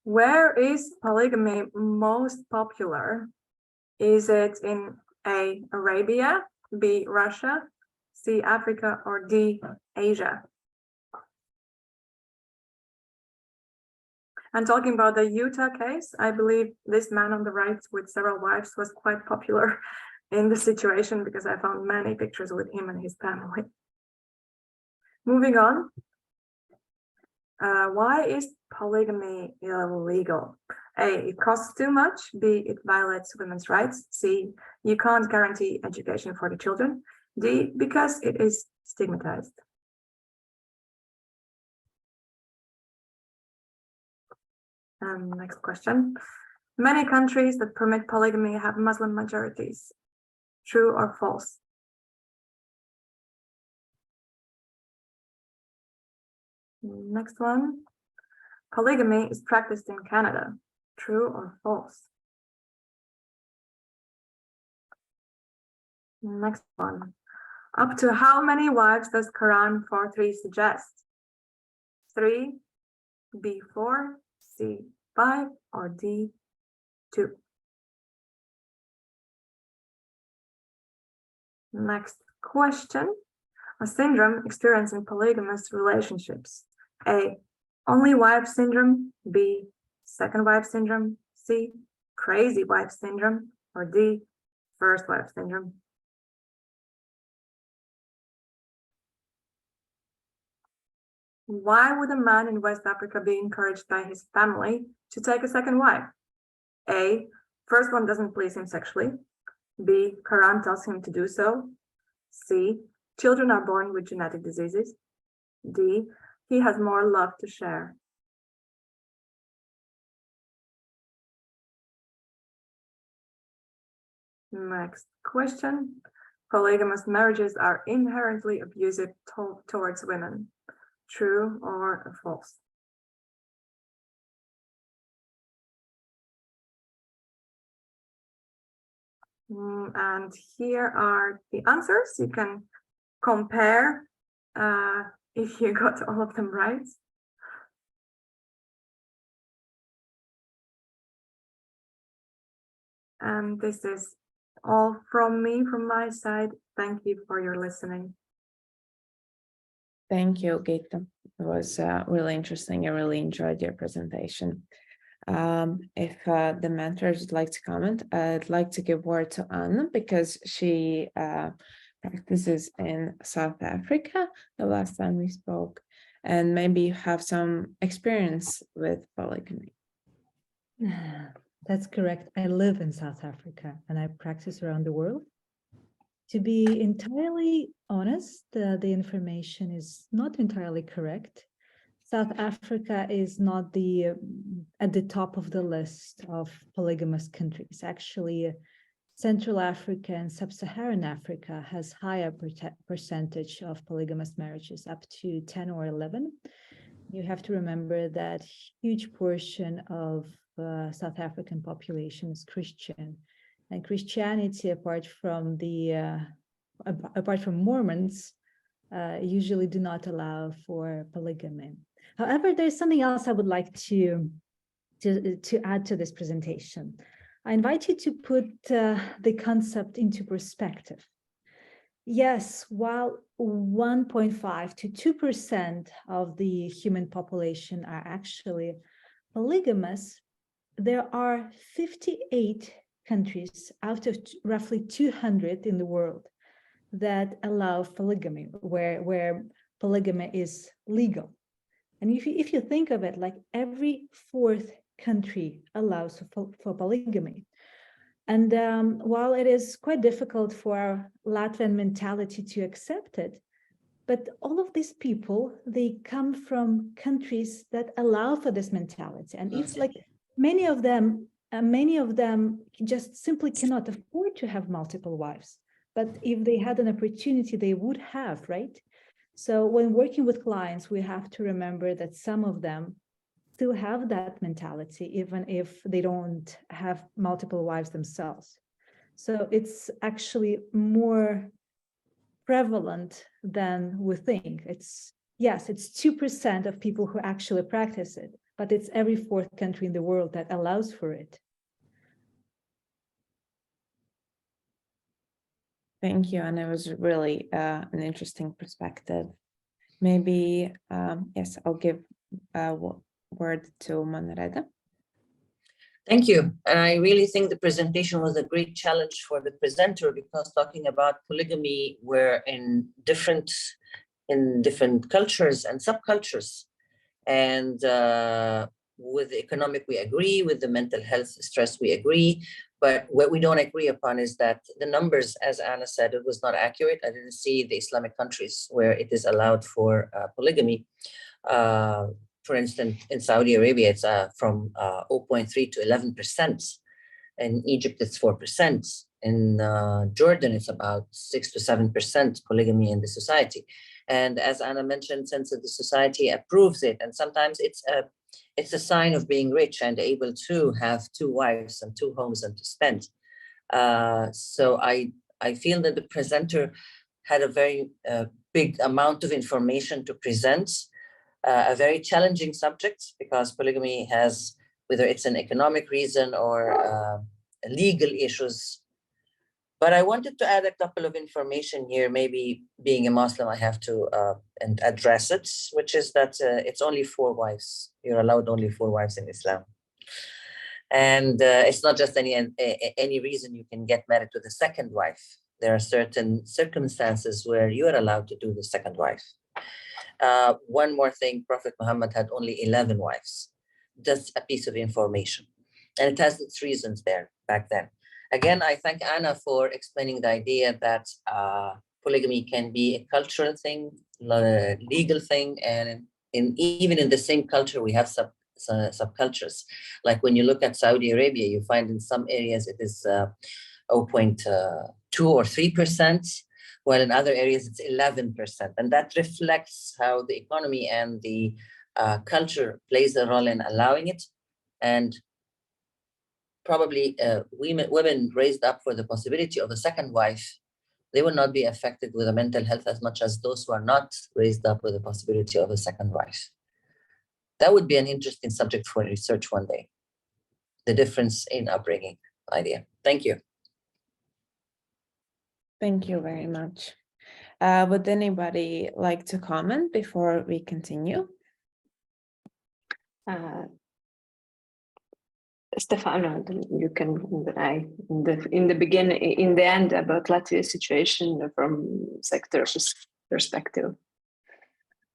where is polygamy most popular? Is it in A, Arabia, B, Russia, C, Africa, or D, Asia? And talking about the Utah case, I believe this man on the right with several wives was quite popular in the situation because I found many pictures with him and his family. Moving on. Why is polygamy illegal? A, it costs too much. B, it violates women's rights. C, you can't guarantee education for the children. D, because it is stigmatized. Next question. Many countries that permit polygamy have Muslim majorities. True or false? Next one. Polygamy is practiced in Canada. True or false? Next one. Up to how many wives does Quran 4:3 suggest? 3, B 4, C 5, or D 2? Next question. A syndrome experienced in polygamous relationships. A, only wife syndrome. B, second wife syndrome. C, crazy wife syndrome. Or D, first wife syndrome. Why would a man in West Africa be encouraged by his family to take a second wife? A, first one doesn't please him sexually. B, Quran tells him to do so. C, children are born with genetic diseases. D, he has more love to share. Next question. Polygamous marriages are inherently abusive towards women. True or false? And here are the answers. You can compare if you got all of them right. And this is all from me, from my side. Thank you for your listening. Thank you, Gita. It was really interesting. I really enjoyed your presentation. If the mentors would like to comment, I'd like to give word to Anna because she practices in South Africa the last time we spoke, and maybe you have some experience with polygamy. That's correct. I live in South Africa and I practice around the world. To be entirely honest, the information is not entirely correct. South Africa is not at the top of the list of polygamous countries. Actually, Central Africa and Sub-Saharan Africa has higher percentage of polygamous marriages, up to 10 or 11. You have to remember that huge portion of South African population is Christian. And Christianity, apart from Mormons, usually do not allow for polygamy. However, there's something else I would like to add to this presentation. I invite you to put the concept into perspective. Yes, while 1.5 to 2% of the human population are actually polygamous, there are 58 countries out of roughly 200 in the world that allow polygamy, where polygamy is legal. And if you think of it, like every fourth country allows for polygamy. And while it is quite difficult for our Latvian mentality to accept it, but all of these people, they come from countries that allow for this mentality. And it's like many of them just simply cannot afford to have multiple wives. But if they had an opportunity, they would have, right? So when working with clients, we have to remember that some of them still have that mentality, even if they don't have multiple wives themselves. So it's actually more prevalent than we think. It's 2% of people who actually practice it, but it's every fourth country in the world that allows for it. Thank you, and it was really an interesting perspective. Maybe, yes, I'll give a word to Manreda. Thank you. And I really think the presentation was a great challenge for the presenter, because talking about polygamy, we're in different cultures and subcultures. And with the economic, we agree. With the mental health stress, we agree. But what we don't agree upon is that the numbers, as Anna said, it was not accurate. I didn't see the Islamic countries where it is allowed for polygamy. For instance, in Saudi Arabia, it's from 0.3 to 11%. In Egypt, it's 4%. In Jordan, it's about 6 to 7% polygamy in the society. And as Anna mentioned, since the society approves it, and sometimes it's a sign of being rich and able to have 2 wives and 2 homes and to spend. So I feel that the presenter had a very big amount of information to present, a very challenging subject, because polygamy has, whether it's an economic reason or legal issues. But I wanted to add a couple of information here. Maybe being a Muslim, I have to address it, which is that it's only 4 wives. You're allowed only 4 wives in Islam. And it's not just any reason you can get married to the second wife. There are certain circumstances where you are allowed to do the second wife. One more thing, Prophet Muhammad had only 11 wives. Just a piece of information. And it has its reasons there back then. Again, I thank Anna for explaining the idea that polygamy can be a cultural thing, a legal thing, and even in the same culture, we have subcultures. Like when you look at Saudi Arabia, you find in some areas it is 0.2 or 3%, while in other areas it's 11%. And that reflects how the economy and the culture plays a role in allowing it. And probably women raised up for the possibility of a second wife, they will not be affected with a mental health as much as those who are not raised up with the possibility of a second wife. That would be an interesting subject for research one day, the difference in upbringing idea. Thank you. Thank you very much. Would anybody like to comment before we continue? Stefano, you can in the beginning, in the end, about Latvia's situation from sector perspective.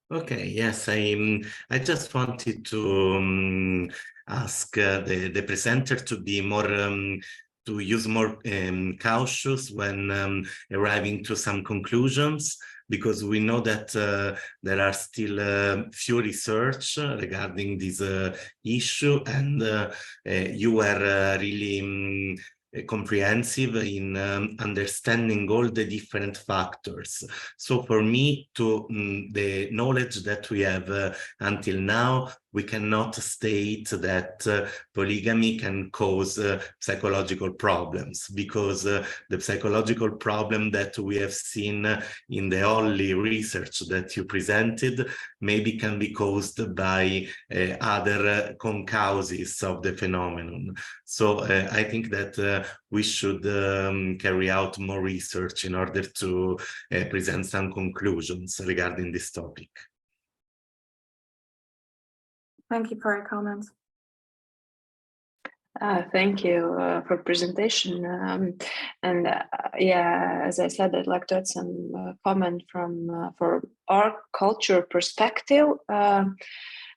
Okay, yes, I just wanted to ask the presenter to be more to use more cautious when arriving to some conclusions, because we know that there are still few research regarding this issue, and you were really comprehensive in understanding all the different factors. So for me, the knowledge that we have until now, we cannot state that polygamy can cause psychological problems, because the psychological problem that we have seen in the only research that you presented maybe can be caused by other concauses of the phenomenon. So I think that we should carry out more research in order to present some conclusions regarding this topic. Thank you for your comments. Thank you for presentation. Yeah, as I said, I'd like to add some comment from for our culture perspective. I'm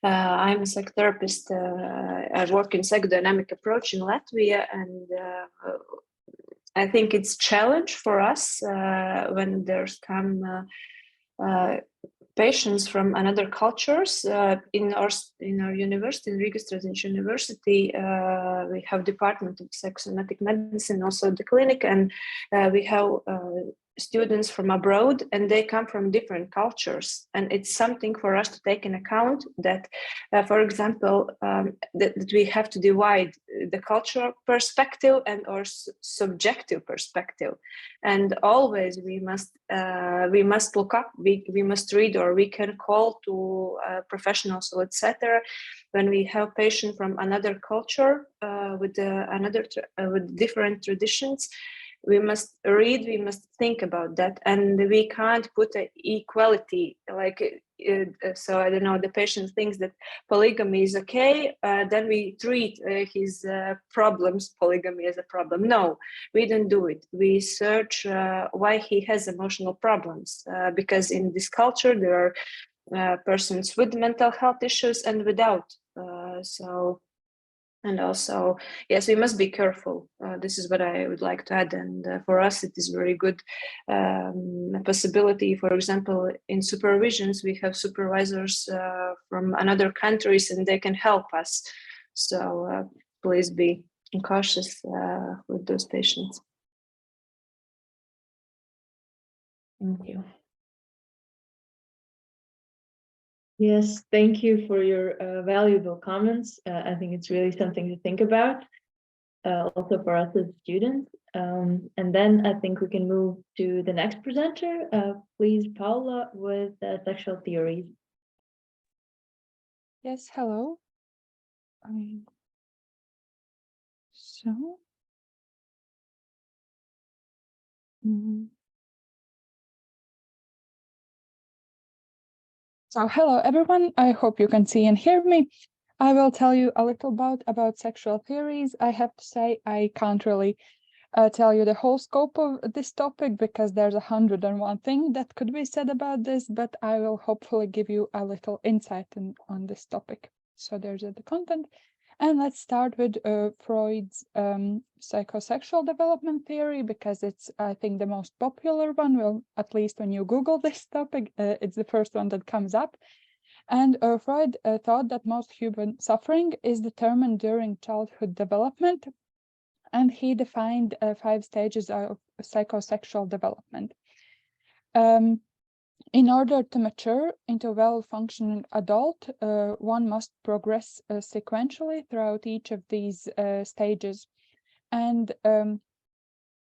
a psychotherapist. I work in psychodynamic approach in Latvia, and I think it's a challenge for us when there's come patients from another cultures. In our university, in Riga Strategic University, we have Department of Psychosomatic Medicine, also the clinic, and we have students from abroad, and they come from different cultures, and it's something for us to take in account that, for example, that we have to divide the cultural perspective and our subjective perspective, and always we must look up, we must read, or we can call to professionals, so etc. When we have patients from another culture with different traditions, we must read, we must think about that, and we can't put an equality, like, so I don't know, the patient thinks that polygamy is okay, then we treat his problems, polygamy as a problem. No, we don't do it. We search why he has emotional problems, because in this culture there are persons with mental health issues and without. And also, yes, we must be careful. This is what I would like to add. And for us, it is very good possibility. For example, in supervisions, we have supervisors from another countries, and they can help us. So please be cautious with those patients. Thank you. Yes, thank you for your valuable comments. I think it's really something to think about, also for us as students. And then I think we can move to the next presenter. Please, Paula, with sexual theories. Yes, hello. So hello everyone, I hope you can see and hear me. I will tell you a little about sexual theories. I have to say I can't really tell you the whole scope of this topic, because there's 101 things that could be said about this, but I will hopefully give you a little insight on this topic. So there's the content. And let's start with Freud's psychosexual development theory, because it's, I think, the most popular one. Well, at least when you Google this topic, it's the first one that comes up. And Freud thought that most human suffering is determined during childhood development. And he defined 5 stages of psychosexual development. In order to mature into a well-functioning adult, one must progress sequentially throughout each of these stages. And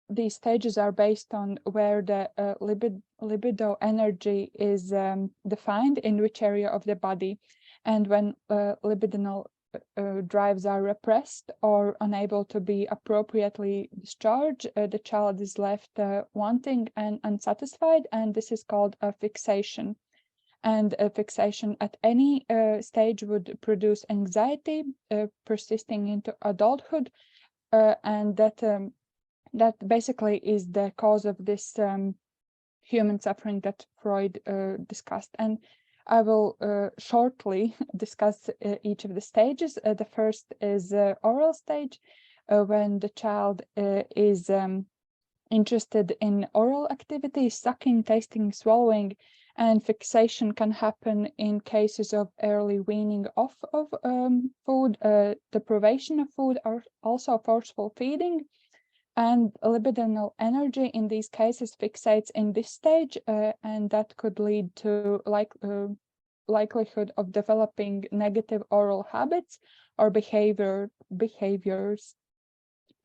these stages are based on where the libido energy is defined, in which area of the body. And when libidinal drives are repressed or unable to be appropriately discharged, the child is left wanting and unsatisfied, and this is called a fixation. And a fixation at any stage would produce anxiety persisting into adulthood, and that basically is the cause of this human suffering that Freud discussed. And I will shortly discuss each of the stages. The first is oral stage, when the child is interested in oral activities, sucking, tasting, swallowing, and fixation can happen in cases of early weaning off of food, deprivation of food, or also forceful feeding. And libidinal energy in these cases fixates in this stage, and that could lead to likelihood of developing negative oral habits or behaviors.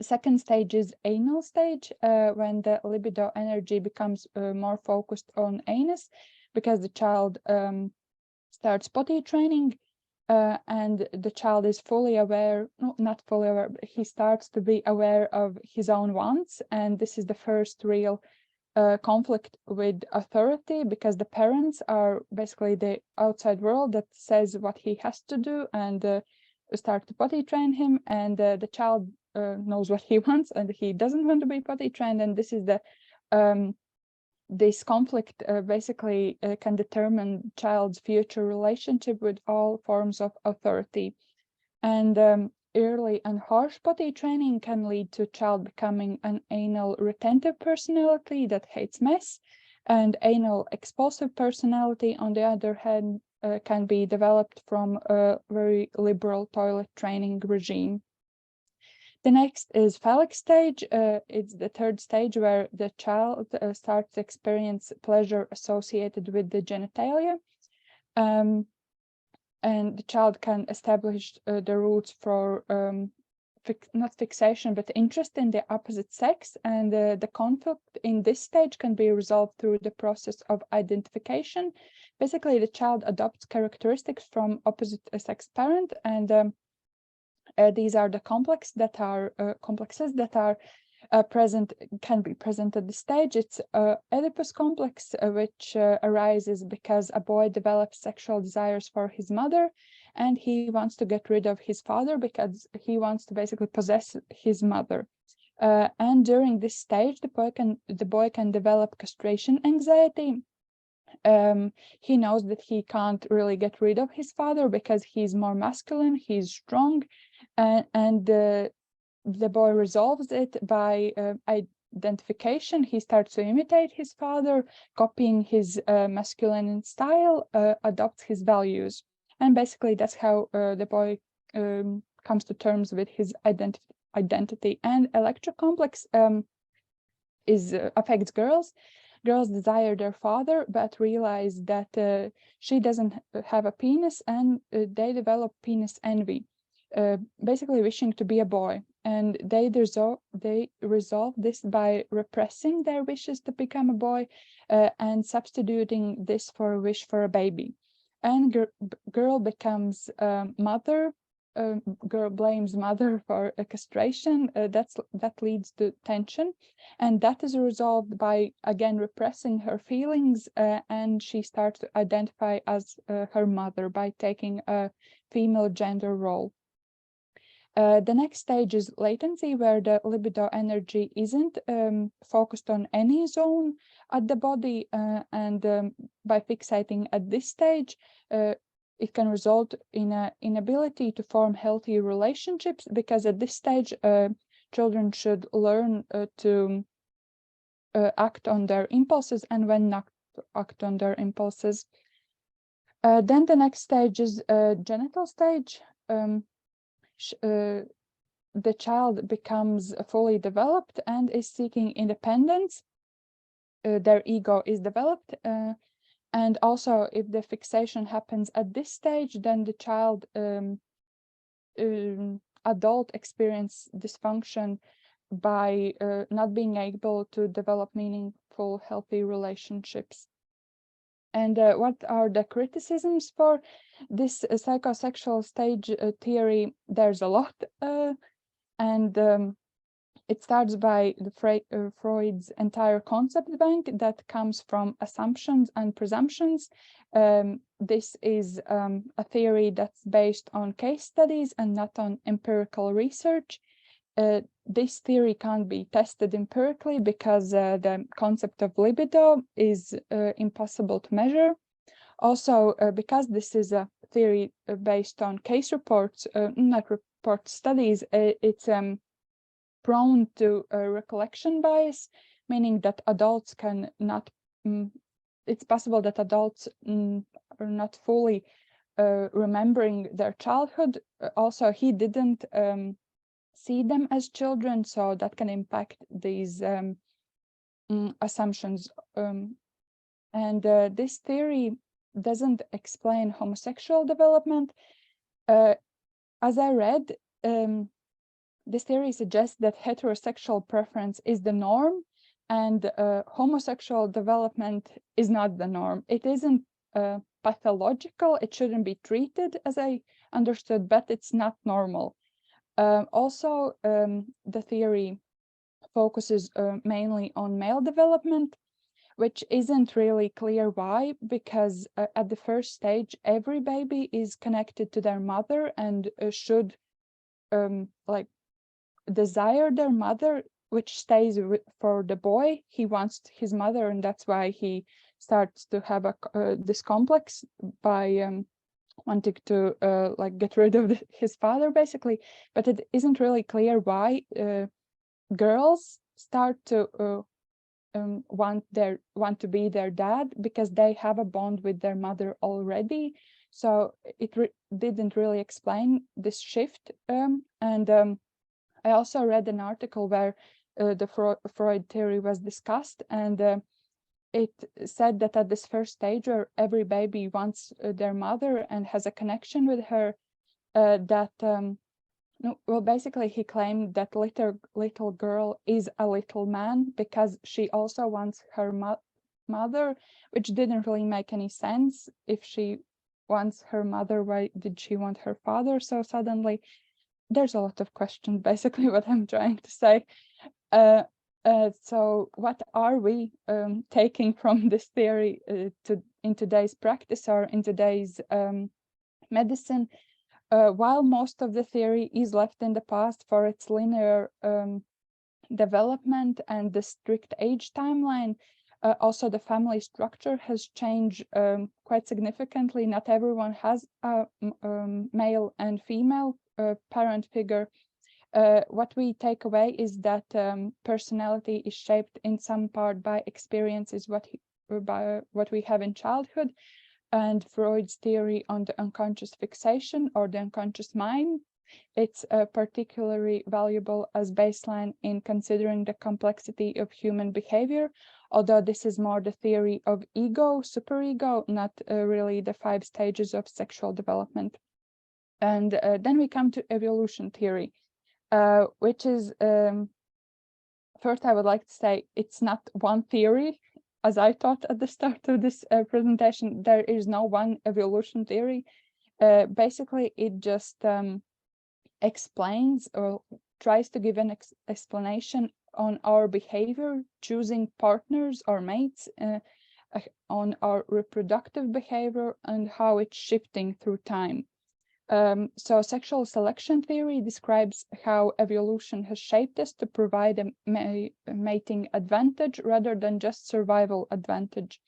Second stage is anal stage, when the libido energy becomes more focused on anus, because the child starts potty training, and the child is fully aware, not fully aware, but he starts to be aware of his own wants. And this is the first real conflict with authority, because the parents are basically the outside world that says what he has to do and start to potty train him, and the child knows what he wants and he doesn't want to be potty trained. And this is the this conflict basically can determine child's future relationship with all forms of authority. And early and harsh potty training can lead to child becoming an anal retentive personality that hates mess, and anal expulsive personality, on the other hand, can be developed from a very liberal toilet training regime. The next is phallic stage. It's the third stage where the child starts to experience pleasure associated with the genitalia. And the child can establish the roots for not fixation, but interest in the opposite sex. And the conflict in this stage can be resolved through the process of identification. Basically, the child adopts characteristics from opposite sex parent, and these are the complexes that are present, can be present at this stage. It's Oedipus complex, which arises because a boy develops sexual desires for his mother, and he wants to get rid of his father because he wants to basically possess his mother. And during this stage, the boy can develop castration anxiety. He knows that he can't really get rid of his father because he's more masculine, he's strong, and the boy resolves it by identification. He starts to imitate his father, copying his masculine style, adopts his values. And basically that's how the boy comes to terms with his identity. And electrocomplex affects girls. Girls desire their father, but realize that she doesn't have a penis, and they develop penis envy, basically wishing to be a boy. And they resolve this by repressing their wishes to become a boy and substituting this for a wish for a baby. And girl becomes mother. Girl blames mother for a castration. That leads to tension, and that is resolved by again repressing her feelings, and she starts to identify as her mother by taking a female gender role. The next stage is latency, where the libido energy isn't focused on any zone at the body, and by fixating at this stage, it can result in an inability to form healthy relationships, because at this stage, children should learn to act on their impulses and when not to act on their impulses. Then the next stage is genital stage. The child becomes fully developed and is seeking independence. Their ego is developed. And also, if the fixation happens at this stage, then the child adult experience dysfunction by not being able to develop meaningful, healthy relationships. And what are the criticisms for this psychosexual stage theory? There's a lot, and it starts by Freud's entire concept bank that comes from assumptions and presumptions. This is a theory that's based on case studies and not on empirical research. This theory can't be tested empirically because the concept of libido is impossible to measure. Also, because this is a theory based on case reports, not report studies, it's prone to recollection bias, meaning that adults can not, it's possible that adults are not fully remembering their childhood. Also, he didn't see them as children, so that can impact these assumptions. And this theory doesn't explain homosexual development. As I read, this theory suggests that heterosexual preference is the norm, and homosexual development is not the norm. It isn't pathological, it shouldn't be treated, as I understood, but it's not normal. Also, the theory focuses mainly on male development, which isn't really clear why, because at the first stage, every baby is connected to their mother and should like desire their mother, which stays for the boy. He wants his mother, and that's why he starts to have this complex by wanting to like get rid of his father, basically. But it isn't really clear why girls start to want to be their dad, because they have a bond with their mother already. So it didn't really explain this shift. I also read an article where the Freud theory was discussed, and it said that at this first stage, where every baby wants their mother and has a connection with her, well, basically he claimed that little girl is a little man because she also wants her mother, which didn't really make any sense. If she wants her mother, why did she want her father so suddenly? There's a lot of questions, basically, what I'm trying to say. So what are we taking from this theory in today's practice or in today's medicine? While most of the theory is left in the past for its linear development and the strict age timeline, also the family structure has changed quite significantly. Not everyone has a male and female parent figure. What we take away is that personality is shaped in some part by experiences by what we have in childhood, and Freud's theory on the unconscious fixation or the unconscious mind. It's particularly valuable as baseline in considering the complexity of human behavior, although this is more the theory of ego, superego, not really the 5 stages of sexual development. And then we come to evolution theory, which is, first I would like to say, it's not one theory. As I thought at the start of this presentation, there is no one evolution theory. Basically, it just explains or tries to give an explanation on our behavior, choosing partners or mates, on our reproductive behavior and how it's shifting through time. So sexual selection theory describes how evolution has shaped us to provide a mating advantage rather than just survival advantage.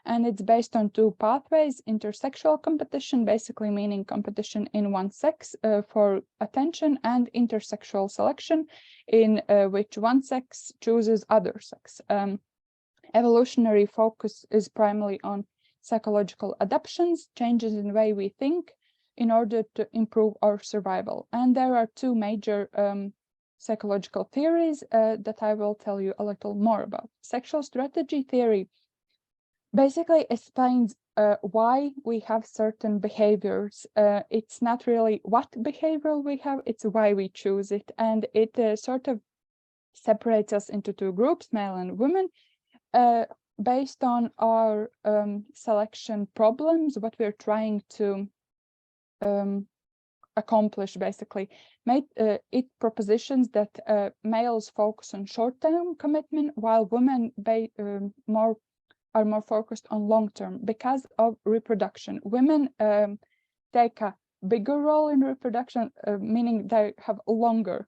And it's based on 2 pathways: intersexual competition, basically meaning competition in one sex for attention, and intersexual selection, in which one sex chooses other sex. Evolutionary focus is primarily on psychological adaptations, changes in the way we think, in order to improve our survival. And there are 2 major psychological theories that I will tell you a little more about. Sexual strategy theory basically explains why we have certain behaviors. It's not really what behavior we have, it's why we choose it. And it sort of separates us into 2 groups, male and women, based on our selection problems, what we're trying to accomplish, basically. It propositions that males focus on short-term commitment, while women are more focused on long-term because of reproduction. Women take a bigger role in reproduction, meaning they have longer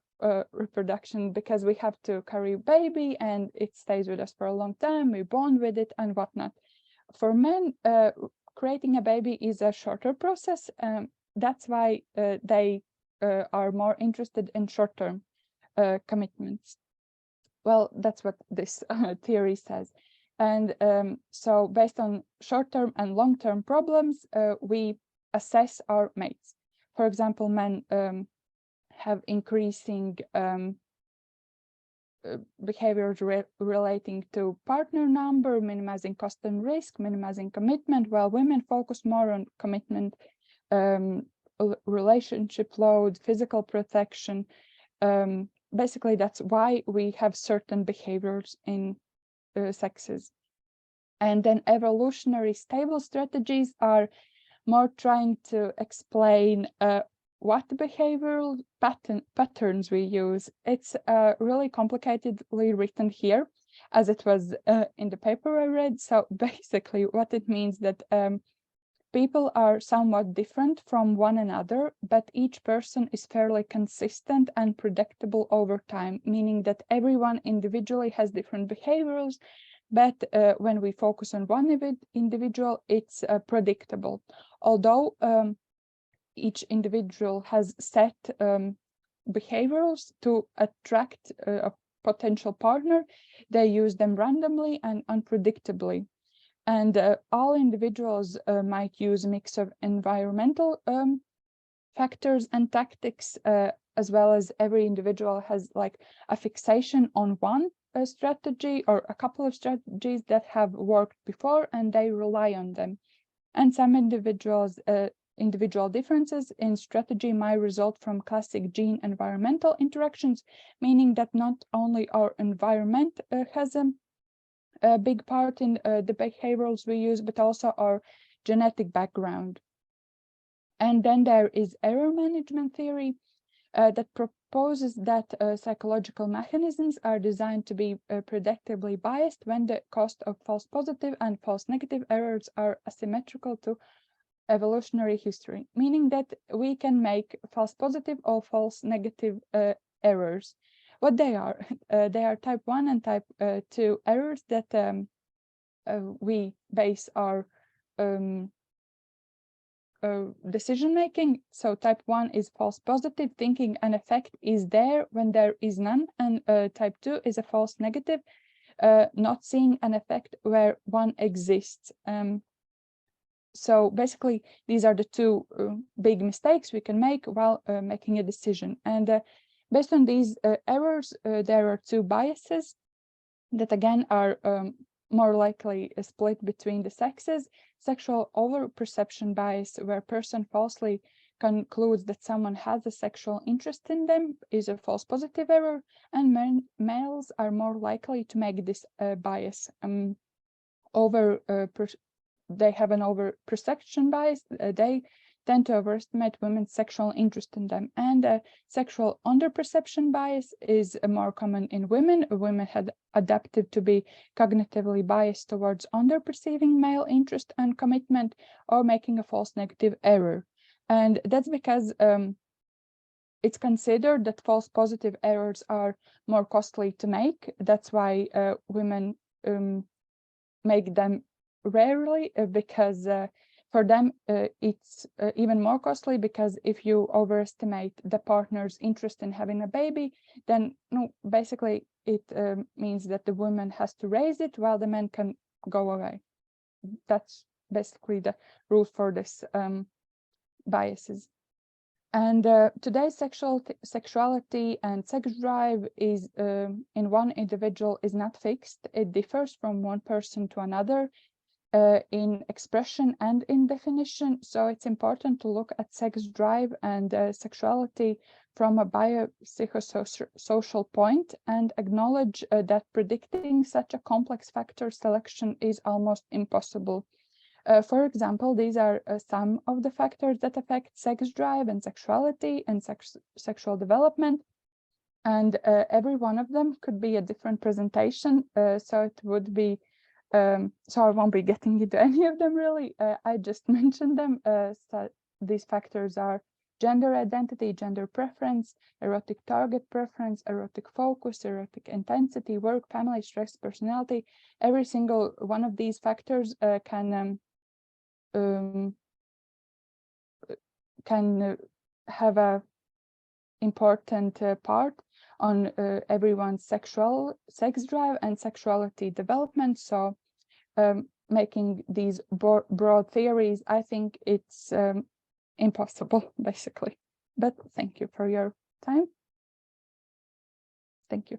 reproduction, because we have to carry a baby and it stays with us for a long time, we bond with it and whatnot. For men, creating a baby is a shorter process. That's why they are more interested in short-term commitments. Well, that's what this theory says. And so based on short-term and long-term problems, we assess our mates. For example, men have increasing behaviors relating to partner number, minimizing cost and risk, minimizing commitment, while women focus more on commitment, relationship load, physical protection. Basically, that's why we have certain behaviors in sexes. And then evolutionary stable strategies are more trying to explain what behavioral patterns we use. It's really complicatedly written here, as it was in the paper I read. So basically what it means that people are somewhat different from one another, but each person is fairly consistent and predictable over time, meaning that everyone individually has different behaviors, but when we focus on one individual, it's predictable. Although each individual has set behaviors to attract a potential partner, they use them randomly and unpredictably. And all individuals might use a mix of environmental factors and tactics, as well as every individual has like a fixation on one strategy or a couple of strategies that have worked before, and they rely on them. And some individual differences in strategy might result from classic gene-environmental interactions, meaning that not only our environment has a big part in the behaviors we use, but also our genetic background. And then there is error management theory that proposes that psychological mechanisms are designed to be predictably biased when the cost of false positive and false negative errors are asymmetrical to evolutionary history, meaning that we can make false positive or false negative errors. What they are type 1 and type 2 errors that we base our decision making. So type 1 is false positive, thinking an effect is there when there is none, and type 2 is a false negative, not seeing an effect where one exists. So basically, these are the two big mistakes we can make while making a decision. And based on these errors, there are two biases that again are more likely split between the sexes. Sexual overperception bias, where a person falsely concludes that someone has a sexual interest in them, is a false positive error, and males are more likely to make this bias. They have an over-perception bias. They tend to overestimate women's sexual interest in them. And sexual under-perception bias is more common in women. Women had adapted to be cognitively biased towards under-perceiving male interest and commitment, or making a false negative error. And that's because it's considered that false positive errors are more costly to make. That's why women make them rarely, because for them it's even more costly, because if you overestimate the partner's interest in having a baby, then basically it means that the woman has to raise it while the man can go away. That's basically the rule for this biases. And today's sexuality and sex drive is in one individual is not fixed. It differs from one person to another in expression and in definition. So it's important to look at sex drive and sexuality from a biopsychosocial point, and acknowledge that predicting such a complex factor selection is almost impossible. For example, these are some of the factors that affect sex drive and sexuality and sexual development. And every one of them could be a different presentation. So it would be so I won't be getting into any of them really. I just mentioned them. So these factors are gender identity, gender preference, erotic target preference, erotic focus, erotic intensity, work, family, stress, personality. Every single one of these factors can have a important part on everyone's sex drive and sexuality development. So making these broad theories, I think it's impossible, basically. But thank you for your time. Thank you.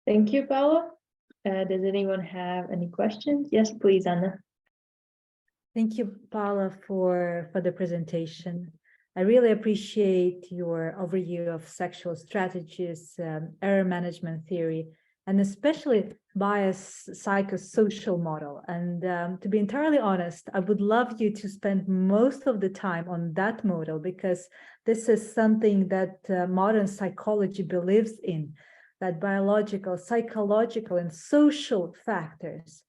Thank you, Paula. Does anyone have any questions? Yes, please, Anna. Thank you, Paula, for the presentation. I really appreciate your overview of sexual strategies, error management theory, and especially bias psychosocial model. And to be entirely honest, I would love you to spend most of the time on that model, because this is something that modern psychology believes in, that biological, psychological, and social factors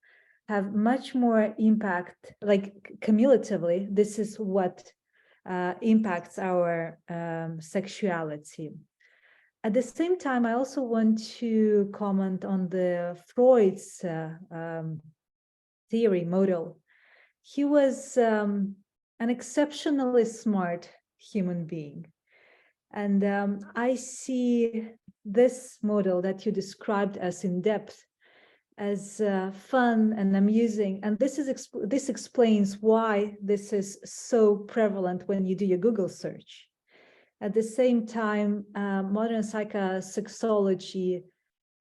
have much more impact, like cumulatively. This is what impacts our sexuality. At the same time, I also want to comment on the Freud's theory model. He was an exceptionally smart human being. And I see this model that you described as in-depth as fun and amusing. And this explains why this is so prevalent when you do your Google search. At the same time, modern psychosexology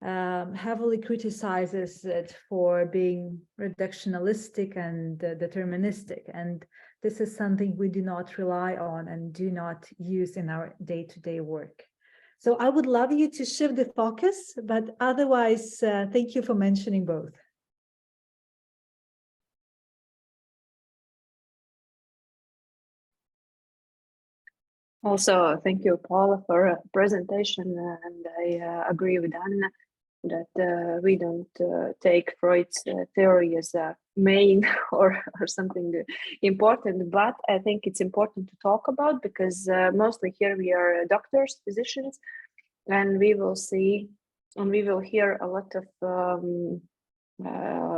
heavily criticizes it for being reductionistic and deterministic. And this is something we do not rely on and do not use in our day-to-day work. So I would love you to shift the focus, but otherwise, thank you for mentioning both. Also, thank you, Paula, for a presentation, and I agree with Anna that we don't take Freud's theory as a main or something important, but I think it's important to talk about, because mostly here we are doctors, physicians, and we will see and we will hear a lot of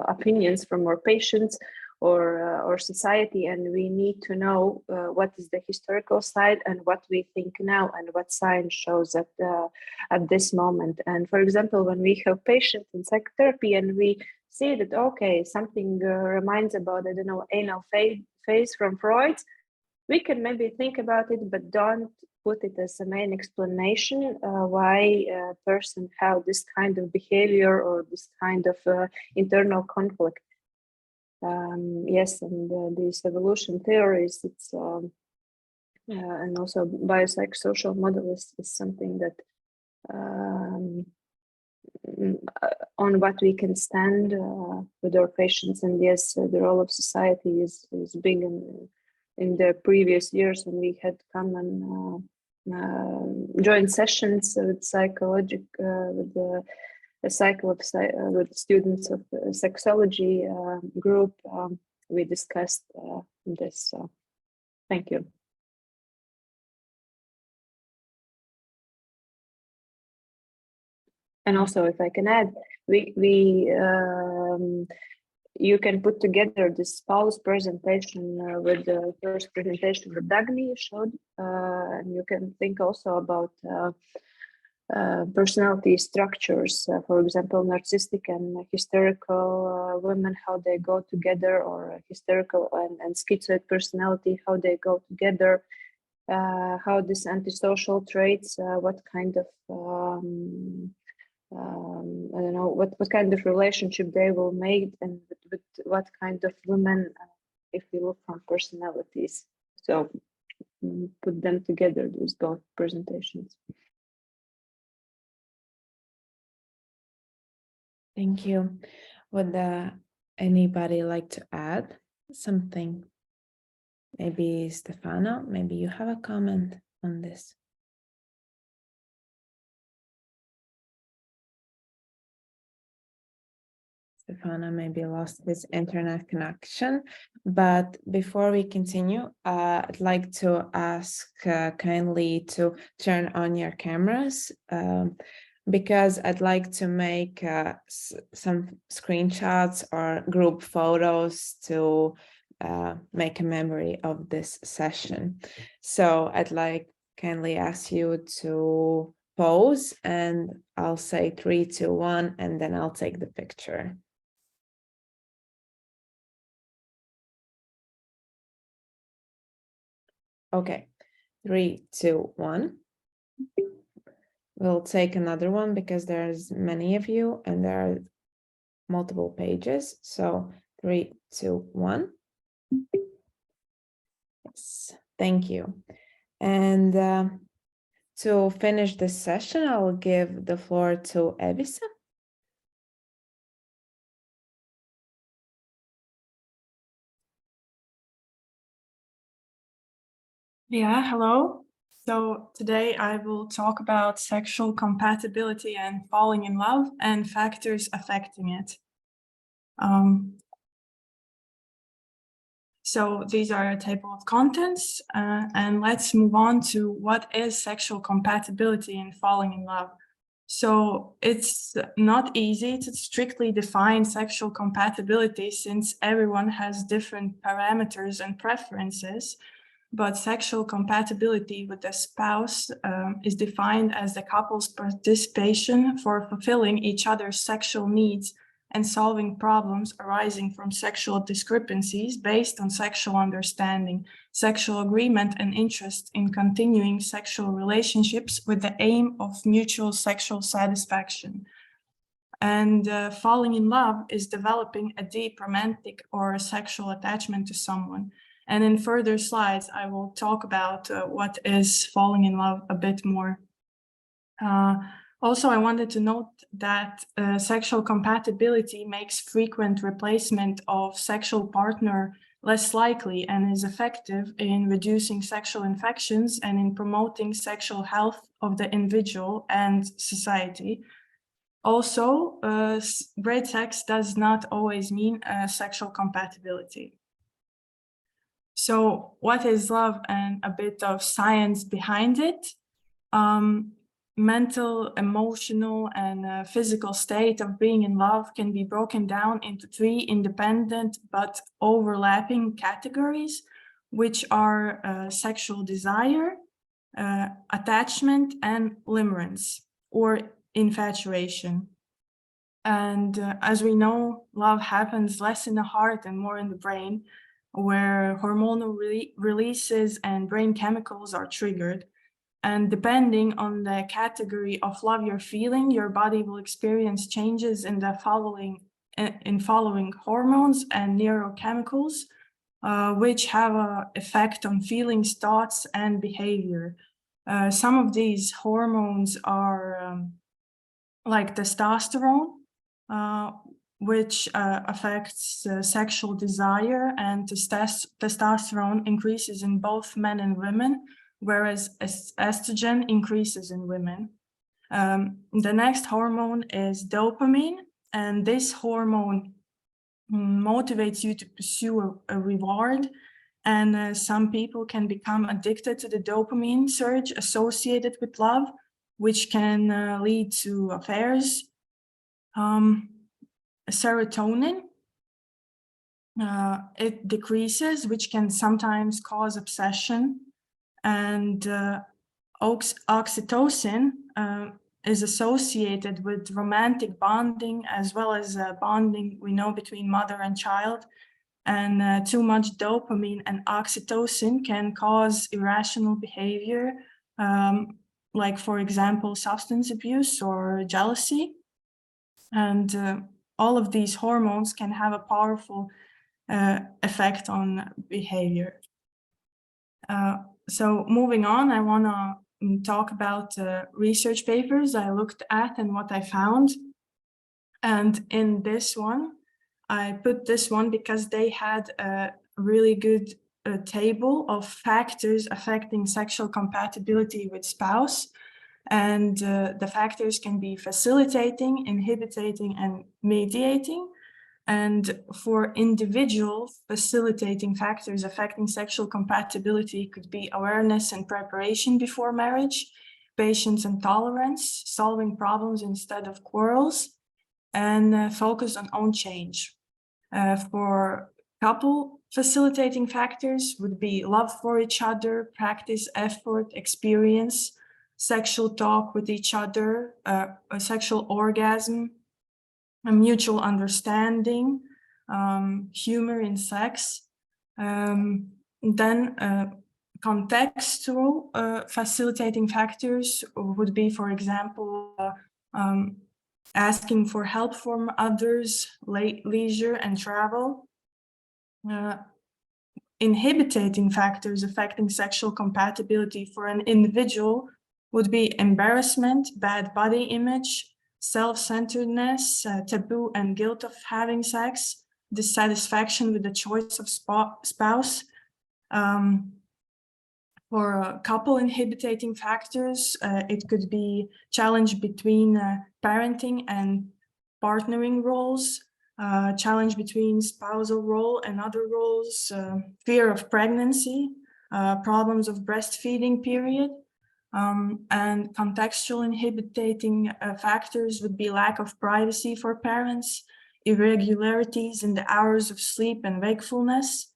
opinions from our patients or society, and we need to know what is the historical side and what we think now and what science shows at this moment. And for example, when we have patients in psychotherapy and we see that, okay, something reminds about, I don't know, anal phase from Freud, we can maybe think about it, but don't put it as a main explanation why a person have this kind of behavior or this kind of internal conflict. Yes, and these evolution theories, it's and also biopsychosocial model is something that on what we can stand with our patients. And yes, the role of society is big in the previous years when we had come and joined sessions with with the cycle of with students of the sexology group. We discussed this. So thank you. And also, if I can add, you can put together this Paul's presentation with the first presentation that Dagny showed, and you can think also about personality structures, for example, narcissistic and hysterical women, how they go together, or hysterical and schizoid personality, how they go together, how these antisocial traits, what kind of I don't know what kind of relationship they will make, and with what kind of women, if we look from personalities. So put them together, these both presentations. Thank you. Would anybody like to add something? Maybe Stefano, maybe you have a comment on this. Stefano maybe lost his internet connection, but before we continue, I'd like to ask kindly to turn on your cameras, because I'd like to make some screenshots or group photos to make a memory of this session. So I'd like kindly ask you to pose, and I'll say 3, 2, 1, and then I'll take the picture. Okay, 3, 2, 1. We'll take another one because there's many of you and there are multiple pages. So 3, 2, 1. Yes, thank you. And to finish this session, I will give the floor to Evisa. Yeah, hello. So today I will talk about sexual compatibility and falling in love and factors affecting it. So these are a table of contents, and let's move on to what is sexual compatibility and falling in love. So it's not easy to strictly define sexual compatibility since everyone has different parameters and preferences. But sexual compatibility with the spouse is defined as the couple's participation for fulfilling each other's sexual needs and solving problems arising from sexual discrepancies based on sexual understanding, sexual agreement, and interest in continuing sexual relationships with the aim of mutual sexual satisfaction. And falling in love is developing a deep romantic or sexual attachment to someone. And in further slides, I will talk about what is falling in love a bit more. Also, I wanted to note that sexual compatibility makes frequent replacement of sexual partner less likely and is effective in reducing sexual infections and in promoting sexual health of the individual and society. Also, great sex does not always mean sexual compatibility. So what is love and a bit of science behind it? Mental, emotional, and physical state of being in love can be broken down into 3 independent but overlapping categories, which are sexual desire, attachment, and limerence, or infatuation. And as we know, love happens less in the heart and more in the brain, where hormonal releases and brain chemicals are triggered. And depending on the category of love you're feeling, your body will experience changes in the following hormones and neurochemicals, which have an effect on feelings, thoughts, and behavior. Some of these hormones are like testosterone, which affects sexual desire, and testosterone increases in both men and women, whereas estrogen increases in women. The next hormone is dopamine, and this hormone motivates you to pursue a reward, and some people can become addicted to the dopamine surge associated with love, which can lead to affairs. Serotonin, it decreases, which can sometimes cause obsession. And oxytocin is associated with romantic bonding, as well as bonding we know between mother and child. And too much dopamine and oxytocin can cause irrational behavior, like, for example, substance abuse or jealousy. And all of these hormones can have a powerful effect on behavior. So moving on, I want to talk about research papers I looked at and what I found. And in this one, I put this one because they had a really good table of factors affecting sexual compatibility with spouse. And the factors can be facilitating, inhibiting, and mediating. And for individuals, facilitating factors affecting sexual compatibility could be awareness and preparation before marriage, patience and tolerance, solving problems instead of quarrels, and focus on own change. For couple facilitating factors would be love for each other, practice, effort, experience, sexual talk with each other, a sexual orgasm, a mutual understanding, humor in sex. Then Contextual facilitating factors would be, for example, asking for help from others, leisure and travel. Inhibiting factors affecting sexual compatibility for an individual would be embarrassment, bad body image, self-centeredness, taboo and guilt of having sex, dissatisfaction with the choice of spouse. For a couple inhibiting factors, it could be challenge between parenting and partnering roles, challenge between spousal role and other roles, fear of pregnancy, problems of breastfeeding period, and contextual inhibiting factors would be lack of privacy for parents, irregularities in the hours of sleep and wakefulness.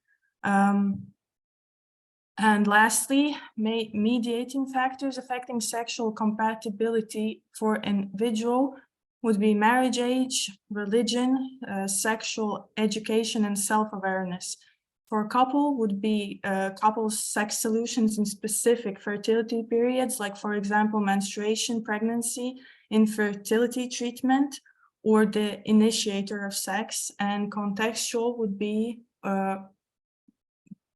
And lastly, mediating factors affecting sexual compatibility for an individual would be marriage age, religion, sexual education, and self-awareness. For a couple would be couples' sex solutions in specific fertility periods, like, for example, menstruation, pregnancy, infertility treatment, or the initiator of sex. And contextual would be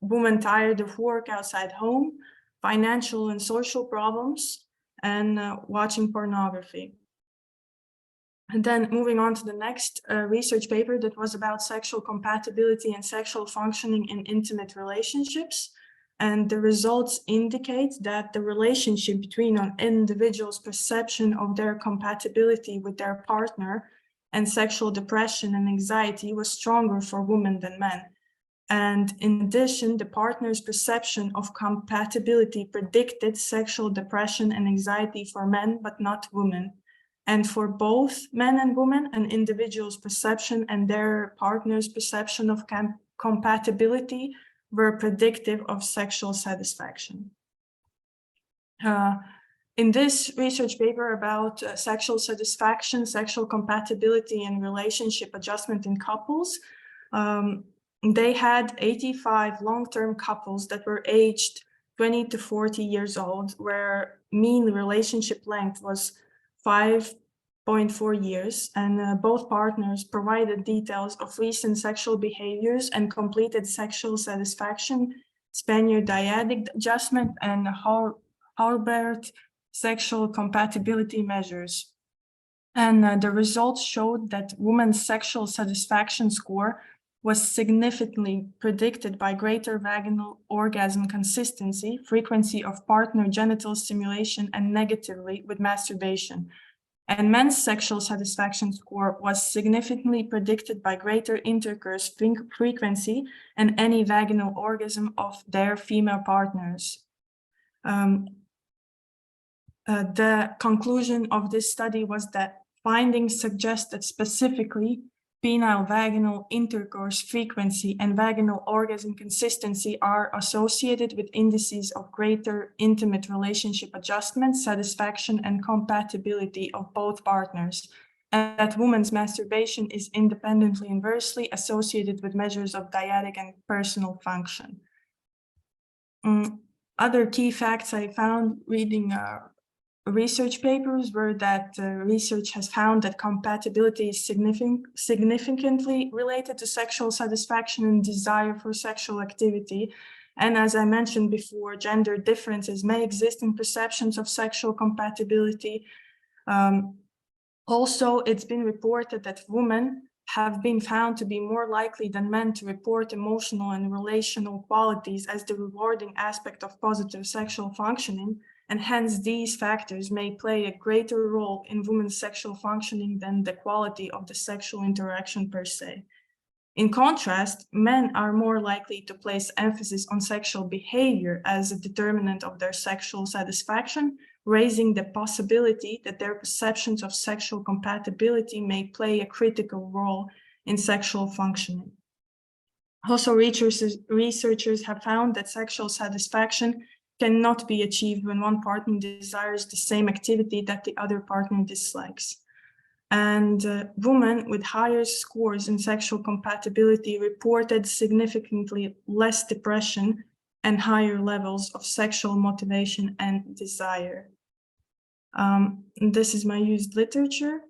women tired of work outside home, financial and social problems, and watching pornography. And then moving on to the next research paper that was about sexual compatibility and sexual functioning in intimate relationships. And the results indicate that the relationship between an individual's perception of their compatibility with their partner and sexual depression and anxiety was stronger for women than men. And in addition, the partner's perception of compatibility predicted sexual depression and anxiety for men, but not women. And for both men and women, an individual's perception and their partner's perception of compatibility were predictive of sexual satisfaction. In this research paper about sexual satisfaction, sexual compatibility, and relationship adjustment in couples, they had 85 long-term couples that were aged 20 to 40 years old, where mean relationship length was 5.4 years, and both partners provided details of recent sexual behaviors and completed sexual satisfaction, Spaniard dyadic adjustment, and Hurlbert sexual compatibility measures. And the results showed that women's sexual satisfaction score was significantly predicted by greater vaginal orgasm consistency, frequency of partner genital stimulation, and negatively with masturbation. And men's sexual satisfaction score was significantly predicted by greater intercourse frequency and any vaginal orgasm of their female partners. The conclusion of this study was that findings suggest that specifically penile vaginal intercourse frequency and vaginal orgasm consistency are associated with indices of greater intimate relationship adjustment, satisfaction, and compatibility of both partners, and that women's masturbation is independently inversely associated with measures of dyadic and personal function. Other key facts I found reading research papers were that research has found that compatibility is significantly related to sexual satisfaction and desire for sexual activity. And as I mentioned before, gender differences may exist in perceptions of sexual compatibility. Also, it's been reported that women have been found to be more likely than men to report emotional and relational qualities as the rewarding aspect of positive sexual functioning. And hence these factors may play a greater role in women's sexual functioning than the quality of the sexual interaction per se. In contrast, men are more likely to place emphasis on sexual behavior as a determinant of their sexual satisfaction, raising the possibility that their perceptions of sexual compatibility may play a critical role in sexual functioning. Also, researchers have found that sexual satisfaction cannot be achieved when one partner desires the same activity that the other partner dislikes. And women with higher scores in sexual compatibility reported significantly less depression and higher levels of sexual motivation and desire. This is my used literature,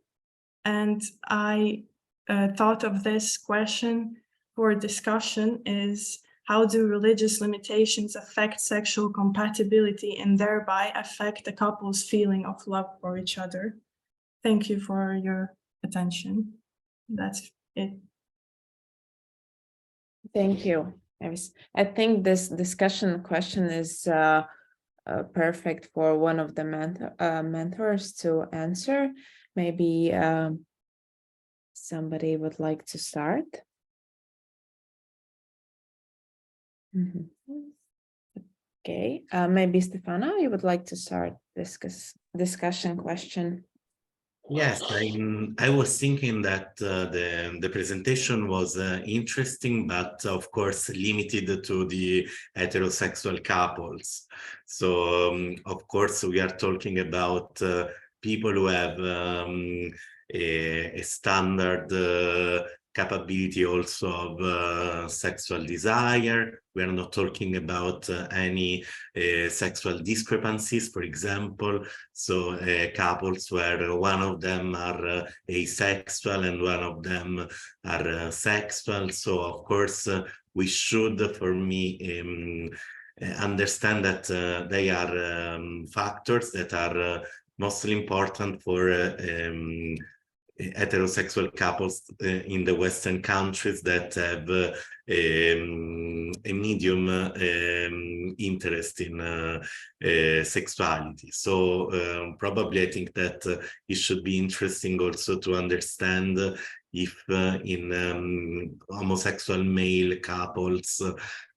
and I thought of this question for discussion is, how do religious limitations affect sexual compatibility and thereby affect the couple's feeling of love for each other? Thank you for your attention. That's it. Thank you. I think this discussion question is perfect for one of the mentors to answer. Maybe somebody would like to start. Okay, maybe Stefano, you would like to start this discussion question. Yes, I was thinking that the presentation was interesting, but of course limited to the heterosexual couples. So of course we are talking about people who have a standard capability also of sexual desire. We are not talking about any sexual discrepancies, for example. So couples where one of them are asexual and one of them are sexual. So of course we should, for me, understand that they are factors that are mostly important for heterosexual couples in the Western countries that have a medium interest in sexuality. So probably I think that it should be interesting also to understand if in homosexual male couples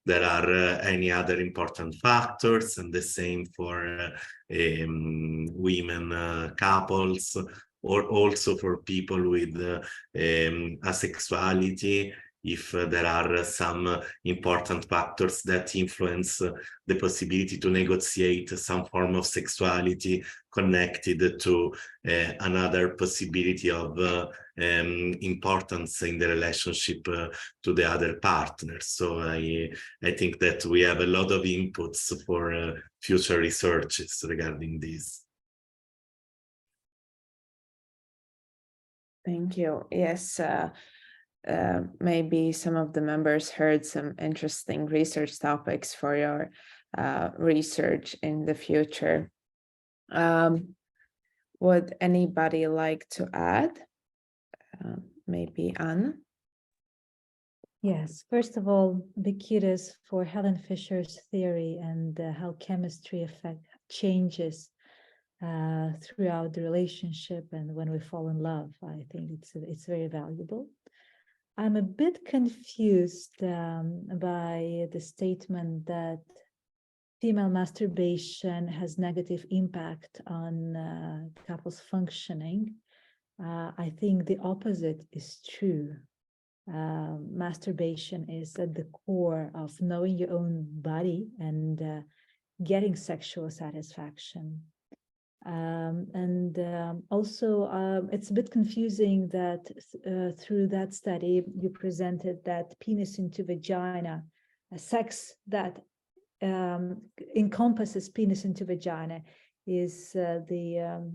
there are any other important factors, and the same for women couples, or also for people with asexuality, if there are some important factors that influence the possibility to negotiate some form of sexuality connected to another possibility of importance in the relationship to the other partner. So I think that we have a lot of inputs for future researches regarding this. Thank you. Yes, maybe some of the members heard some interesting research topics for your research in the future. Would anybody like to add? Maybe Anna? Yes, first of all, big kudos for Helen Fisher's theory and how chemistry changes throughout the relationship and when we fall in love. I think it's very valuable. I'm a bit confused by the statement that female masturbation has negative impact on couples functioning. I think the opposite is true. Masturbation is at the core of knowing your own body and getting sexual satisfaction. Also, it's a bit confusing that through that study you presented that penis into vagina, sex that encompasses penis into vagina is the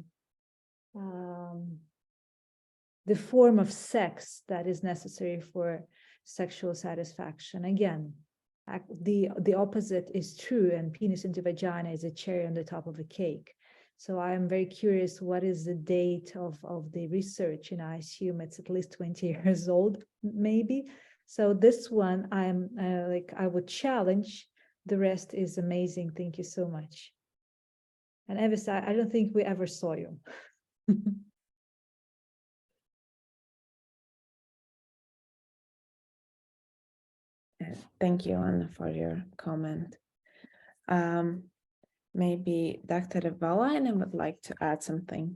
form of sex that is necessary for sexual satisfaction. Again, the opposite is true, and penis into vagina is a cherry on the top of a cake. So I'm very curious, what is the date of the research? And I assume it's at least 20 years old, maybe. So this one, I would challenge. The rest is amazing. Thank you so much. And Evis, I don't think we ever saw you. Thank you, Anna, for your comment. Maybe Dr. Valainen would like to add something.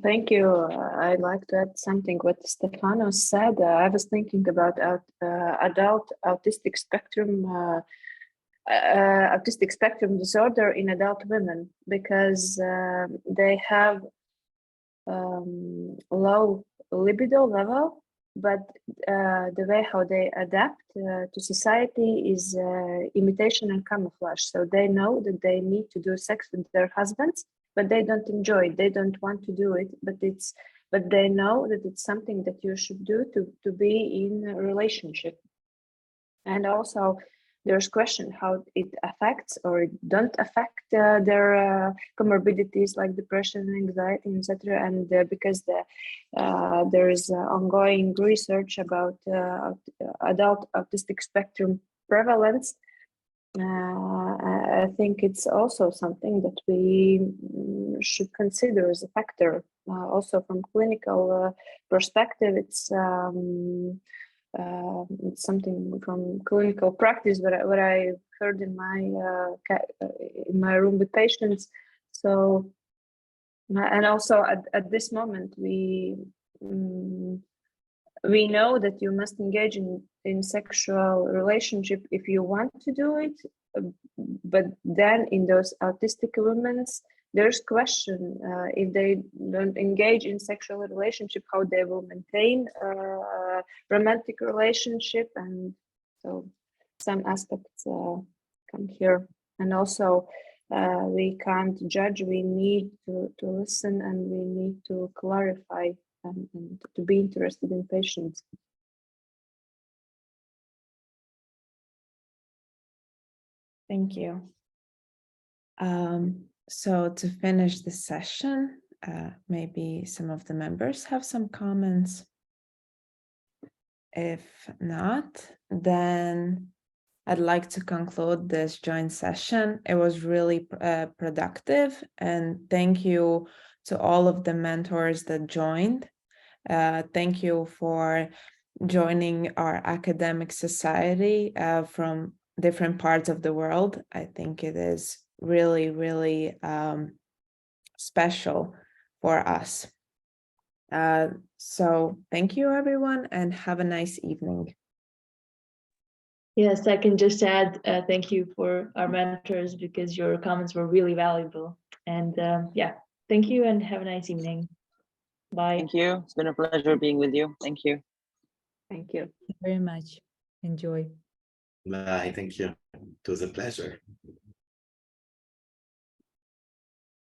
Thank you. I'd like to add something what Stefano said. I was thinking about adult autistic spectrum disorder in adult women, because they have low libido level but the way how they adapt to society is imitation and camouflage. So they know that they need to do sex with their husbands, but they don't enjoy it. They don't want to do it, but they know that it's something that you should do to be in a relationship. And also there's question how it affects or it don't affect their comorbidities like depression, anxiety, etc. And because there is ongoing research about adult autistic spectrum prevalence, I think it's also something that we should consider as a factor. Also from clinical perspective, it's something from clinical practice, what I heard in my room with patients. So, and also at this moment, we know that you must engage in sexual relationship if you want to do it, but then in those autistic women, there's question if they don't engage in sexual relationship, how they will maintain a romantic relationship. And so some aspects come here. And also we can't judge, we need to listen, and we need to clarify and to be interested in patients. Thank you. So to finish the session, maybe some of the members have some comments. If not, then I'd like to conclude this joint session. It was really productive, and thank you to all of the mentors that joined. Thank you for joining our academic society from different parts of the world. I think it is really, really special for us. So thank you, everyone, and have a nice evening. Yes, I can just add thank you for our mentors, because your comments were really valuable. And yeah, thank you and have a nice evening. Bye. Thank you. It's been a pleasure being with you. Thank you. Thank you. Very much. Enjoy. Bye. Thank you. It was a pleasure.